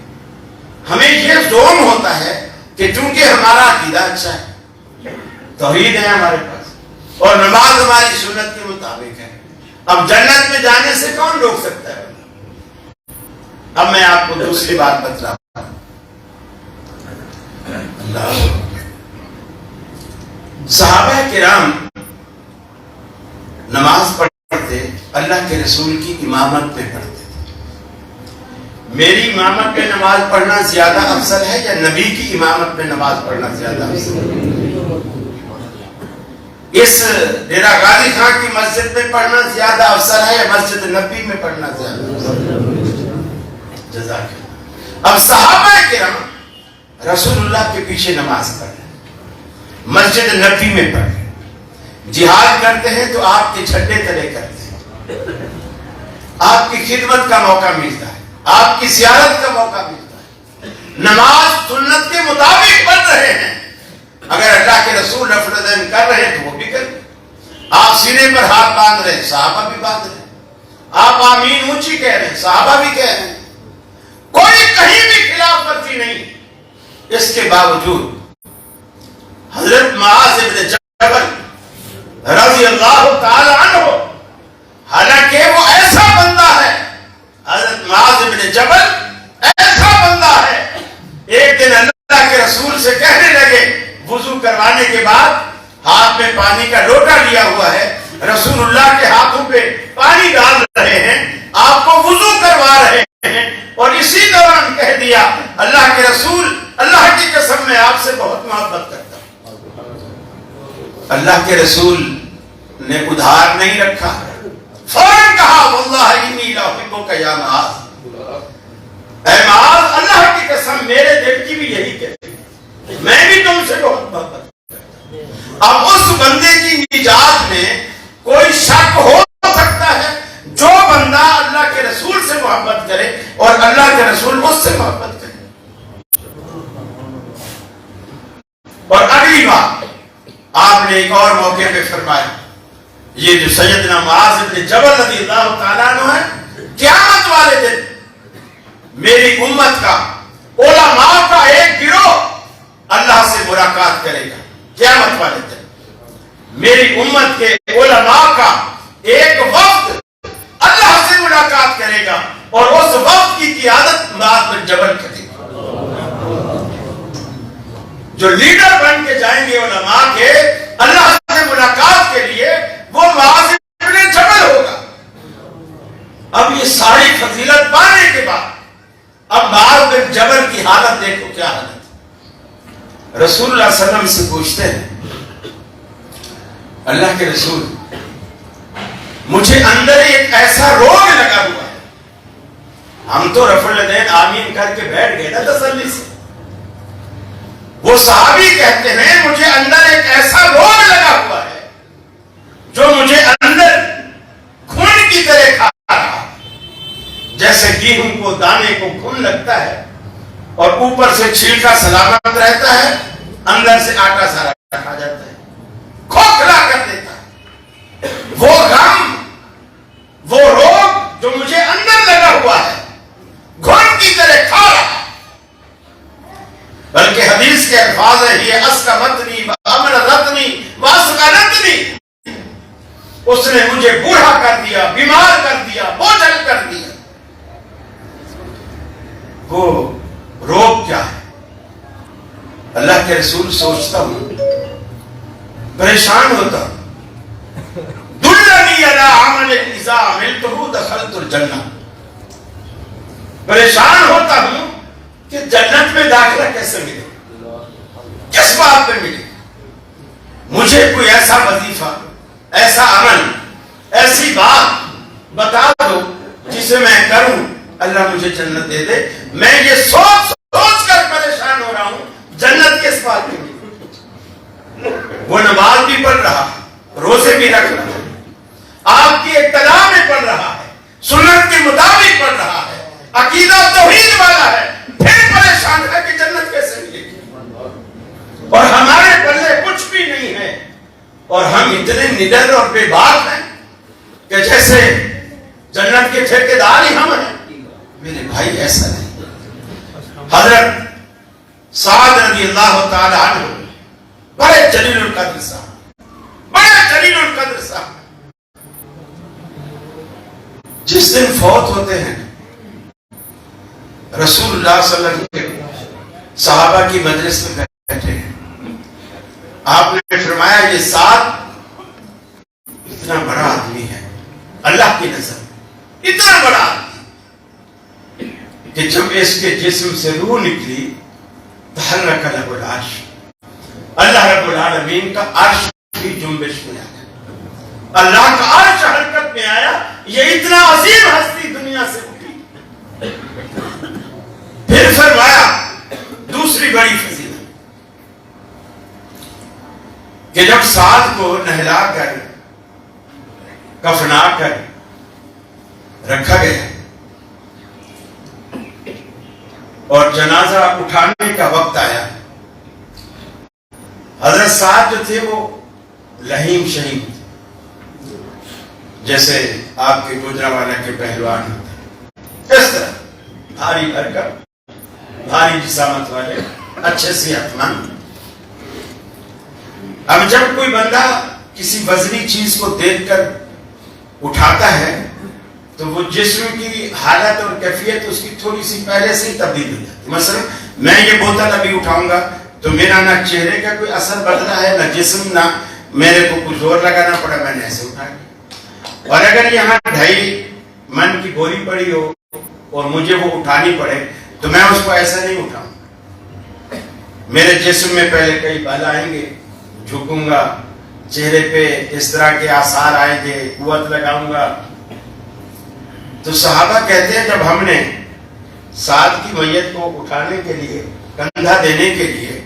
ہمیں یہ زوم ہوتا ہے کہ چونکہ ہمارا عقیدہ اچھا ہے، توحید ہے ہمارے پاس، اور نماز ہماری سنت کے مطابق ہے، اب جنت میں جانے سے کون روک سکتا ہے؟ اب میں آپ کو دوسری بات بتلاؤں۔ صحابہ کرام نماز پڑھتے اللہ کے رسول کی امامت پہ پڑھتے تھے۔ میری امامت پہ نماز پڑھنا زیادہ افضل ہے یا نبی کی امامت پہ نماز پڑھنا زیادہ افضل ہے؟ اس ڈیرہ غازی خان کی مسجد میں پڑھنا زیادہ افضل ہے یا مسجد نبی میں پڑھنا زیادہ افضل ہے؟ جزاک اللہ۔ اب صحابہ کرام رسول اللہ کے پیچھے نماز پڑھ رہے ہیں، مسجد نبی میں پڑھ رہے ہیں، جہاد کرتے ہیں تو آپ کے جھنڈے تلے کرتے ہیں، آپ کی خدمت کا موقع ملتا ہے، آپ کی زیارت کا موقع ملتا ہے، نماز سنت کے مطابق پڑھ رہے ہیں۔ اگر اللہ کے رسول رفع الیدین کر رہے ہیں تو وہ بھی کریں، آپ سینے پر ہاتھ باندھ رہے ہیں صحابہ بھی باندھ رہے ہیں، آپ آمین اونچی کہہ رہے ہیں صحابہ بھی کہہ رہے ہیں، کوئی کہیں بھی خلاف ورزی نہیں۔ اس کے باوجود حضرت معاذ بن جبل رضی اللہ تعالی عنہ، حالانکہ وہ ایسا بندہ ہے، حضرت معاذ بن جبل ایسا بندہ ہے، ایک دن اللہ کے رسول سے کہنے لگے، وضو کروانے کے بعد ہاتھ میں پانی کا لوٹا لیا ہوا ہے، رسول اللہ کے ہاتھوں پہ پانی ڈال رہے ہیں، آپ کو وضو کروا رہے ہیں، اور اسی دوران کہہ دیا اللہ کے رسول اللہ کی قسم میں آپ سے بہت محبت کرتا ہوں۔ اللہ کے رسول نے ادھار نہیں رکھا، فوراً کہا واللہ انی لاحبک یا معاذ، اے معاذ اللہ کی قسم میرے دل کی بھی یہی کہتی ہے، میں بھی تم سے بہت محبت کرتا ہوں۔ اب اس بندے کی نجات میں کوئی شک ہو سکتا ہے جو بندہ اللہ کے رسول سے محبت کرے اور اللہ کے رسول اس سے محبت کرے۔ اور اگلی بات آپ نے ایک اور موقع پہ فرمایا، یہ جو سیدنا معاذ بن جبل رضی اللہ تعالیٰ عنہ ہے، قیامت والے دن میری امت کا علماء کا ایک گروہ اللہ سے ملاقات کرے گا. قیامت والے دن میری امت کے علماء کا ایک وفد اللہ سے ملاقات کرے گا اور اس وفد کی قیادت معاذ بن جبل کرے گا. جو لیڈر بن کے جائیں گے علماء کے اللہ سے ملاقات کے لیے وہ معاذ بن جبل ہوگا. اب یہ ساری فضیلت پانے کے بعد اب معاذ بن جبل کی حالت دیکھو کیا حالت. رسول اللہ صلی اللہ علیہ وسلم سے پوچھتے ہیں اللہ کے رسول مجھے اندر ایک ایسا روگ لگا ہوا ہے. ہم تو رفع الیدین آمین کر کے بیٹھ گئے نا تسلی سے. وہ صحابی کہتے ہیں مجھے اندر ایک ایسا روگ لگا ہوا ہے جو مجھے اندر خون کی طرح کھا رہا ہے. جیسے گیہوں کو دانے کو خون لگتا ہے اور اوپر سے چھلکا سلامت رہتا ہے, اندر سے آٹا سارا کھا جاتا ہے, کھوکھلا کر دیتا ہے. وہ غم وہ روگ جو مجھے اندر لگا ہوا ہے گھن کی طرح کھا رہا ہے. بلکہ حدیث کے الفاظ ہے یہ اسکمتنی وامرضتنی واسکرتنی, اس نے مجھے بوڑھا کر دیا, بیمار کر دیا, بوجھل کر دیا. وہ روگ کیا ہے؟ اللہ کے رسول سوچتا ہوں, پریشان ہوتا ہوں. دلنی علی عمل اذا عملتہ دخلت الجنہ. پریشان ہوتا ہوں کہ جنت میں داخلہ کیسے ملے, کس بات پہ ملے. مجھے کوئی ایسا وظیفہ, ایسا عمل, ایسی بات بتا دو جسے میں کروں اللہ مجھے جنت دے دے. میں یہ سوچ کر پریشان ہو رہا ہوں جنت کس بات پہ ملے. وہ نماز بھی پڑھ رہا ہے, روزے بھی رکھ رہا ہے, آپ کی اقتداء میں پڑھ رہا ہے, سنت کے مطابق پڑھ رہا ہے, عقیدہ توحید والا ہے, پھر پریشان ہے کہ جنت کیسے ملے گی. اور ہمارے پلے کچھ بھی نہیں ہے اور ہم اتنے نڈر اور بے باک ہیں کہ جیسے جنت کے ٹھیکیدار ہی ہم ہیں. میرے بھائی ایسا نہیں. حضرت سعد رضی اللہ تعالی عنہ بڑے جلیل القدر صاحب, بڑے جلیل القدر صاحب, جس دن فوت ہوتے ہیں رسول اللہ صلی اللہ علیہ وسلم صحابہ کی مجلس میں بیٹھے ہیں. آپ نے فرمایا یہ سعد اتنا بڑا آدمی ہے اللہ کی نظر, اتنا بڑا آدمی کہ جب اس کے جسم سے روح نکلی تحرک له العرش, اللہ رب العالمین کا عرش کی جنبش میں آیا, اللہ کا عرش حرکت میں آیا. یہ اتنا عظیم ہستی دنیا سے اٹھی. پھر فرمایا دوسری بڑی فضیلت کہ جب سعد کو نہلا کر کفنا کر رکھا گیا اور جنازہ اٹھانے کا وقت آیا, حضرت سعد جو تھے وہ لہیم شہیم تھے, جیسے آپ کے گوجرانوالہ کے پہلوان ہوتے ہیں, اس طرح بھاری بھرکم, بھاری جسامت والے, اچھے صحت مند. اب جب کوئی بندہ کسی وزنی چیز کو دیکھ کر اٹھاتا ہے تو وہ جسم کی حالت اور کیفیت اس کی تھوڑی سی پہلے سے ہی تبدیل ہو جاتی. مثلا میں یہ بوتل ابھی اٹھاؤں گا تو میرا نہ چہرے کا کوئی اثر بدلا ہے, نہ جسم, نہ میرے کو کچھ زور لگانا پڑا, میں نے ایسے اٹھایا. اور اگر یہاں 2.5 من کی بوری پڑی ہو اور مجھے وہ اٹھانی پڑے تو میں اس کو ایسا نہیں اٹھاؤں. میرے جسم میں پہلے کئی بال آئیں گے, جھکوں گا, چہرے پہ اس طرح کے آثار آئیں گے, قوت لگاؤں گا. تو صحابہ کہتے ہیں جب ہم نے سعد کی میت کو اٹھانے کے لیے, کندھا دینے کے لیے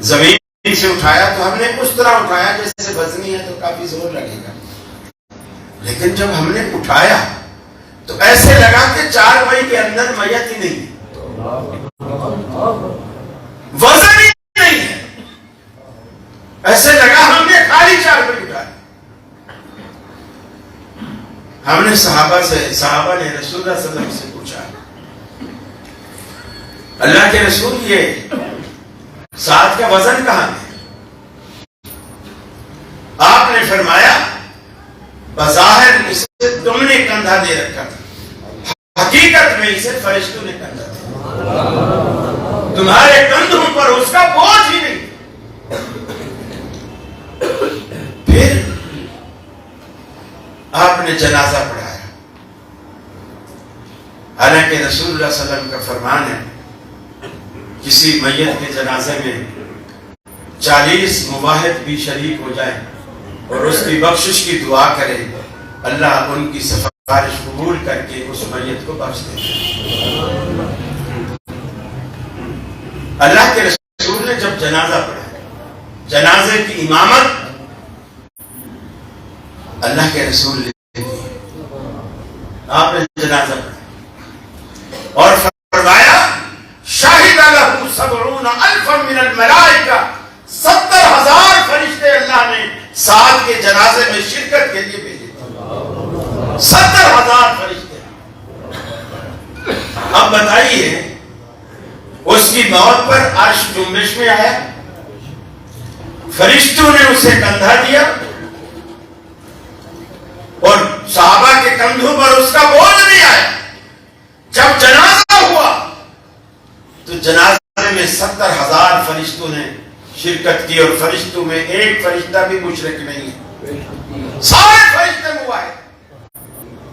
زمین سے اٹھایا تو ہم نے اس طرح اٹھایا جیسے وزنی ہے تو کافی زور لگے گا. لیکن جب ہم نے اٹھایا تو ایسے لگا کہ 4 مئی کے اندر میت ہی نہیں ہے, وزن ہی نہیں ہے. ایسے لگا ہم نے خالی 4 مئی اٹھایا. ہم نے صحابہ نے رسول اللہ صلی اللہ علیہ وسلم سے پوچھا، اللہ کے رسول یہ سعد کا وزن کہاں ہے؟ آپ نے فرمایا بظاہر اسے تم نے کندھا دے رکھا تھا، حقیقت میں اسے فرشتوں نے کندھا دیا، تمہارے کندھوں پر اس کا بوجھ ہی نہیں۔ پھر آپ نے جنازہ پڑھایا، حالانکہ رسول اللہ صلی اللہ علیہ وسلم کا فرمان ہے کسی میت کے جنازے میں 40 مواحد بھی شریک ہو جائیں اور اس کی بخشش کی دعا کرے، اللہ ان کی سفارش قبول کر کے اس میت کو بخش دے۔ اللہ کے رسول نے جب جنازہ پڑھا، جنازے کی امامت اللہ کے رسول نے کی، آپ نے جنازہ پڑھا اور فرمایا شاہد لہ 70,000 من الملائکہ، 70,000 فرشتے اللہ نے سعد کے جنازے میں شرکت کے لیے بھیجے، 70,000 فرشتے۔ اب بتائیے اس کی موت پر عرش جنبش میں آیا، فرشتوں نے اسے کندھا دیا اور صحابہ کے کندھوں پر اس کا بوجھ نہیں آیا۔ جب جنازہ ہوا تو جنازے میں 70,000 فرشتوں نے شرکت کی، اور فرشتوں میں ایک فرشتہ بھی مشرک نہیں ہے، سارے فرشتے موحد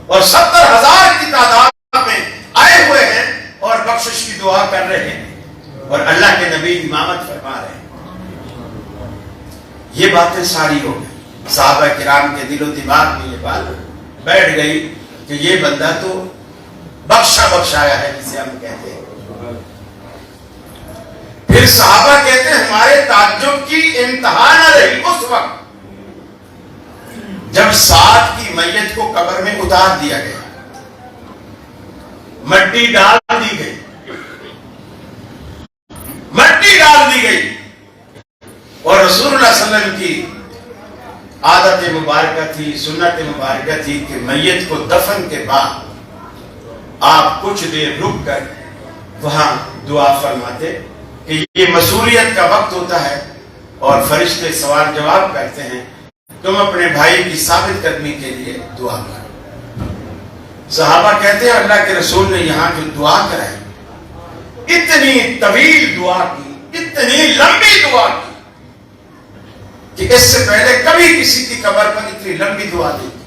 اور 70,000 کی تعداد میں آئے ہوئے ہیں اور بخشش کی دعا کر رہے ہیں، اور اللہ کے نبی امامت فرما رہے ہیں۔ یہ باتیں ساری ہو گئی، صحابہ کرام کے دل و دماغ میں یہ بات بیٹھ گئی کہ یہ بندہ تو بخشایا ہے جسے ہم کہتے ہیں۔ پھر صحابہ کہتے ہیں ہمارے تعجب کی انتہا نہ رہی اس وقت جب سعد کی میت کو قبر میں اتار دیا گیا، مٹی ڈال دی گئی، اور رسول اللہ صلی اللہ علیہ وسلم کی عادت مبارکہ تھی، سنت مبارکہ تھی کہ میت کو دفن کے بعد آپ کچھ دیر رک کر وہاں دعا فرماتے کہ یہ مسئولیت کا وقت ہوتا ہے اور فرشتے سوال جواب کرتے ہیں، تم اپنے بھائی کی ثابت قدمی کے لیے دعا کرو۔ صحابہ کہتے ہیں اللہ کے رسول نے یہاں جو دعا کرائی، اتنی طویل دعا کی، اتنی لمبی دعا کی کہ اس سے پہلے کبھی کسی کی قبر پر اتنی لمبی دعا نہیں کی۔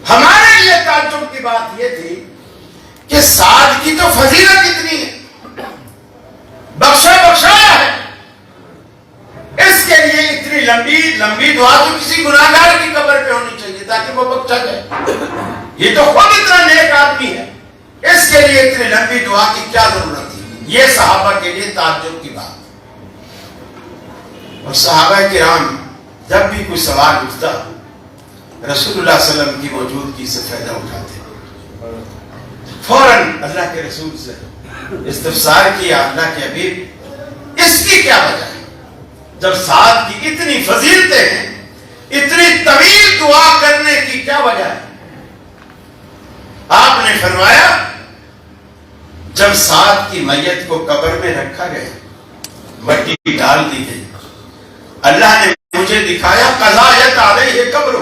ہمارے لیے تعجب کی بات یہ تھی کہ سعد کی تو فضیلت اتنی ہے، بخشایا ہے، اس کے لیے اتنی لمبی دعا تو کسی گناہگار کی قبر پہ ہونی چاہیے تاکہ وہ بخشا جائے۔ یہ تو خود اتنا نیک آدمی ہے، اس کے لیے اتنی لمبی دعا کی کیا ضرورت تھی؟ یہ صحابہ کے لیے تعجب کی بات۔ اور صحابہ کرام جب بھی کوئی سوال اٹھتا رسول اللہ صلی اللہ علیہ وسلم کی موجودگی سے فائدہ اٹھاتے، فوراً اللہ کے رسول سے استفسار کیا، اللہ کے حبیب اس کی کیا وجہ ہے؟ جب سعد کی اتنی فضیلتیں ہیں، اتنی طویل دعا کرنے کی کیا وجہ ہے؟ آپ نے فرمایا جب سعد کی میت کو قبر میں رکھا گیا، مٹی ڈال دی گئی، اللہ نے مجھے دکھایا قضایت علیہ قبر،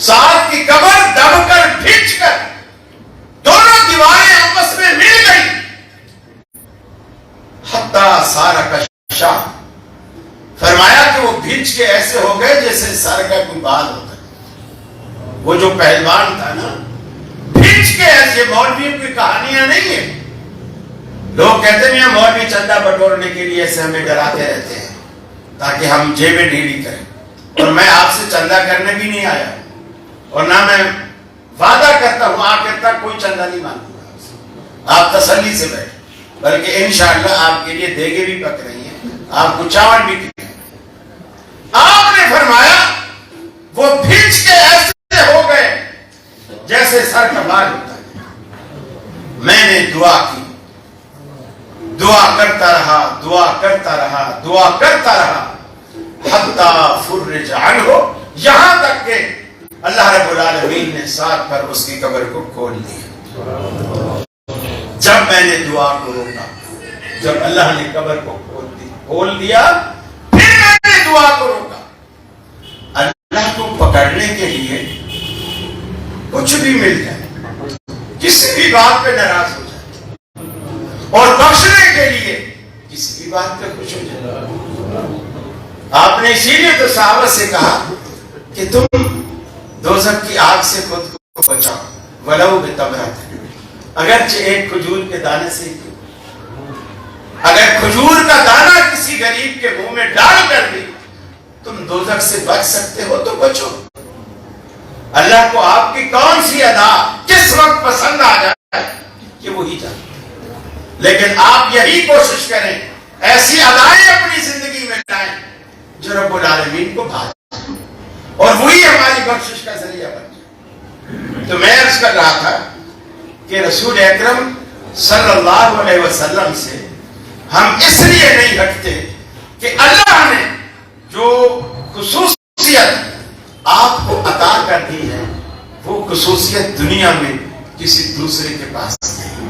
سعد کی قبر دب کر بھیج کر دونوں دیواریں آپس میں مل گئی، حتی سارا کا شاہ، فرمایا کہ وہ بھیج کے ایسے ہو گئے جیسے سر کا کوئی بال ہوتا ہے۔ وہ جو پہلوان تھا نا، بھیج کے ایسے، مولویوں کی کہانیاں نہیں ہیں، لوگ کہتے ہیں مولوی چندہ بٹورنے کے لیے ایسے ہمیں ڈراتے رہتے ہیں تاکہ ہم جیبیں ڈھیلی کریں، اور میں آپ سے چندہ کرنے بھی نہیں آیا، اور نہ میں وعدہ کرتا ہوں آخر تک کوئی چندہ نہیں مانگوں گا، آپ تسلی سے بیٹھیں، بلکہ انشاءاللہ آپ کے لیے دیگیں بھی پک رہی ہیں، آپ کو چاول بھی کھلائیں۔ آپ نے فرمایا وہ بھیج کے ایسے ہو گئے جیسے سر کا بال ہوتا ہے۔ میں نے دعا کی، دعا کرتا رہا حتی فرج عنہ، یہاں تک کہ اللہ رب العالمین نے ساتھ پر اس کی قبر کو کھول دیا۔ جب میں نے دعا کو روکا، جب اللہ نے قبر کو کھول دیا، پھر میں نے دعا کو روکا۔ اللہ کو پکڑنے کے لیے کچھ بھی مل جائے، کسی بھی بات پہ ناراض ہو جائے، اور بخشنے کے لیے کسی بھی بات پہ خوش ہو جائے۔ آپ نے اسی لیے تو صحابہ سے کہا کہ تم دوزخ کی آگ سے خود کو بچاؤ، ولو بتمرۃ، اگرچہ ایک کھجور کے دانے سے ہی، اگر کھجور کا دانہ کسی غریب کے منہ میں ڈال کر بھی تم دوزخ سے بچ سکتے ہو تو بچو۔ اللہ کو آپ کی کون سی ادا کس وقت پسند آ جائے یہ وہی جانتا، لیکن آپ یہی کوشش کریں، ایسی ادائیں اپنی زندگی میں لائیں جو رب العالمین کو بھائے، اور وہی ہماری بخشش کا ذریعہ بن جائے۔ تو میں عرض کر رہا تھا کہ رسول اکرم صلی اللہ علیہ وسلم سے ہم اس لیے نہیں ہٹتے کہ اللہ نے جو خصوصیت آپ کو عطا کر دی ہے وہ خصوصیت دنیا میں کسی دوسرے کے پاس نہیں،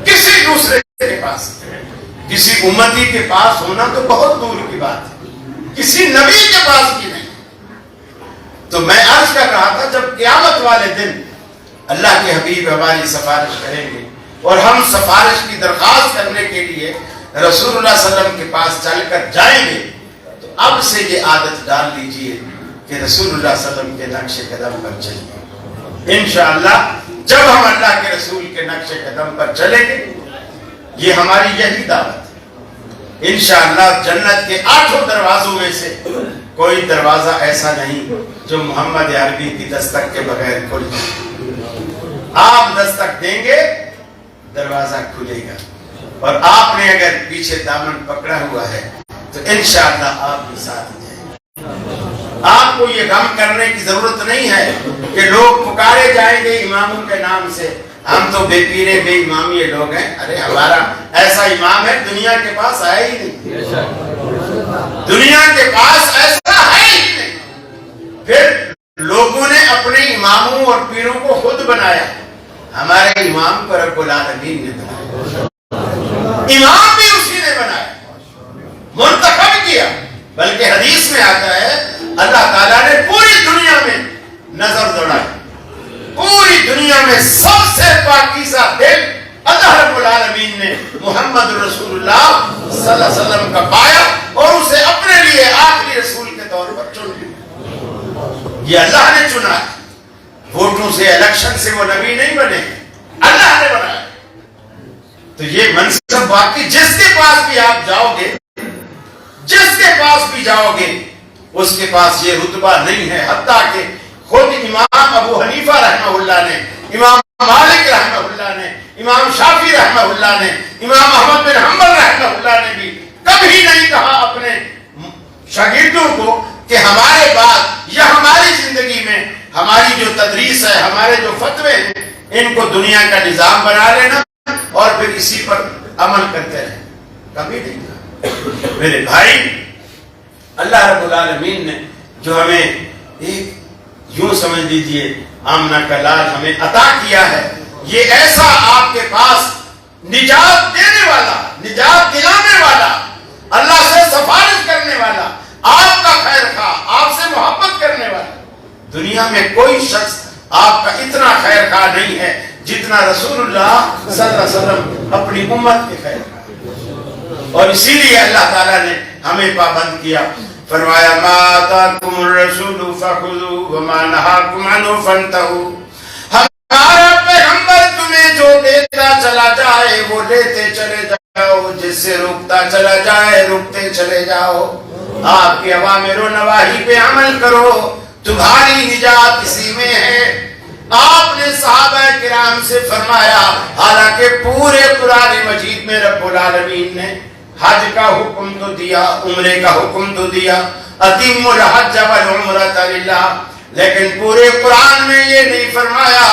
کسی دوسرے کے پاس نہیں۔ کسی امتی کے پاس ہونا تو بہت دور کی بات ہے، کسی نبی کے پاس بھی نہیں۔ تو میں عرض کر رہا تھا جب قیامت والے دن اللہ کے حبیب ہماری سفارش کریں گے اور ہم سفارش کی درخواست کرنے کے لیے رسول اللہ صلی اللہ علیہ وسلم کے پاس چل کر جائیں گے، تو اب سے یہ عادت ڈال لیجئے کہ رسول اللہ صلی اللہ علیہ وسلم کے نقش قدم پر چلیں۔ انشاءاللہ جب ہم اللہ کے رسول کے نقش قدم پر چلیں گے، یہ ہماری یہی دعوت ہے۔ انشاءاللہ جنت کے 8 دروازوں میں سے کوئی دروازہ ایسا نہیں جو محمد عربی کی دستک کے بغیر کھل جائے۔ آپ دستک دیں گے دروازہ کھلے گا، اور آپ نے اگر پیچھے دامن پکڑا ہوا ہے تو انشاءاللہ آپ بھی ساتھ جائیں۔ آپ کو یہ غم کرنے کی ضرورت نہیں ہے کہ لوگ پکارے جائیں گے اماموں کے نام سے، ہم تو بے پیرے بے امامی لوگ ہیں۔ ارے ہمارا ایسا امام ہے دنیا کے پاس ہے ہی نہیں، دنیا کے پاس ایسا ہے ہی نہیں۔ پھر لوگوں نے اپنے اماموں اور پیروں کو خود بنایا، ہمارے امام کو رب العالمین نے بنایا، امام بھی اسی نے بنایا، منتخب کیا۔ بلکہ حدیث میں آتا ہے اللہ تعالیٰ نے پوری دنیا میں نظر دوڑائی، پوری دنیا میں سب سے پاکیزہ دل اللہ رب العالمین نے محمد رسول اللہ صلی اللہ علیہ وسلم کا پایا اور اسے اپنے لیے آخری رسول کے طور پر چن لیا۔ یہ اللہ نے چنا ہے، ووٹوں سے الیکشن سے وہ نبی نہیں بنے، اللہ نے بنایا۔ تو یہ منصب باقی جس کے پاس بھی آپ جاؤ گے، جس کے پاس بھی جاؤ گے اس کے پاس یہ رتبہ نہیں ہے، حتیٰ کہ خود امام ابو حنیفہ رحمہ اللہ نے، امام مالک رحمہ اللہ نے، امام شافعی رحمہ اللہ نے، امام احمد بن حنبل رحمہ اللہ نے بھی کبھی نہیں کہا اپنے شاگردوں کو کہ ہمارے بعد یا ہماری زندگی میں ہماری جو تدریس ہے، ہمارے جو فتوے ہیں، ان کو دنیا کا نظام بنا لینا اور پھر اسی پر عمل کرتے رہے، کبھی نہیں کہا۔ میرے بھائی، اللہ رب العالمین نے جو ہمیں ایک یوں سمجھ لیجئے آمنہ کا لال ہمیں عطا کیا ہے، یہ ایسا آپ کے پاس نجات دینے والا، نجات دلانے والا، اللہ سے سفارش کرنے والا، آپ کا خیر خواہ، آپ سے محبت کرنے والا، دنیا میں کوئی شخص آپ کا اتنا خیر خواہ نہیں ہے جتنا رسول اللہ صلی اللہ علیہ وسلم اپنی امت کے خیر خواہ۔ اور اسی لیے اللہ تعالیٰ نے ہمیں پابند کیا، فرمایا ما آتاکم الرسول فخذوہ وما نہاکم عنہ فانتہوا۔ ہمارا پیغمبر تمہیں جو دیتا چلا جائے وہ لیتے چلے جاؤ، جس سے روکتا چلا جائے روکتے چلے جاؤ۔ آپ کے اوامر و نواہی پہ عمل کرو، تمہاری نجات اسی میں ہے۔ آپ نے صحابہ کرام سے فرمایا، حالانکہ پورے قرآن مجید میں رب العالمین نے حج کا حکم تو دیا، عمرے کا حکم تو دیا، اتم الحج والعمرۃ للہ، لیکن پورے قرآن میں یہ نہیں فرمایا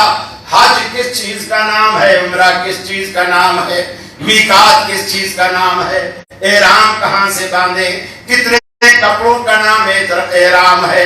حج کس چیز کا نام ہے، عمرہ کس چیز کا نام ہے، میقات کس چیز کا نام ہے، احرام کہاں سے باندھے، کتنے کپڑوں کا نام احرام ہے،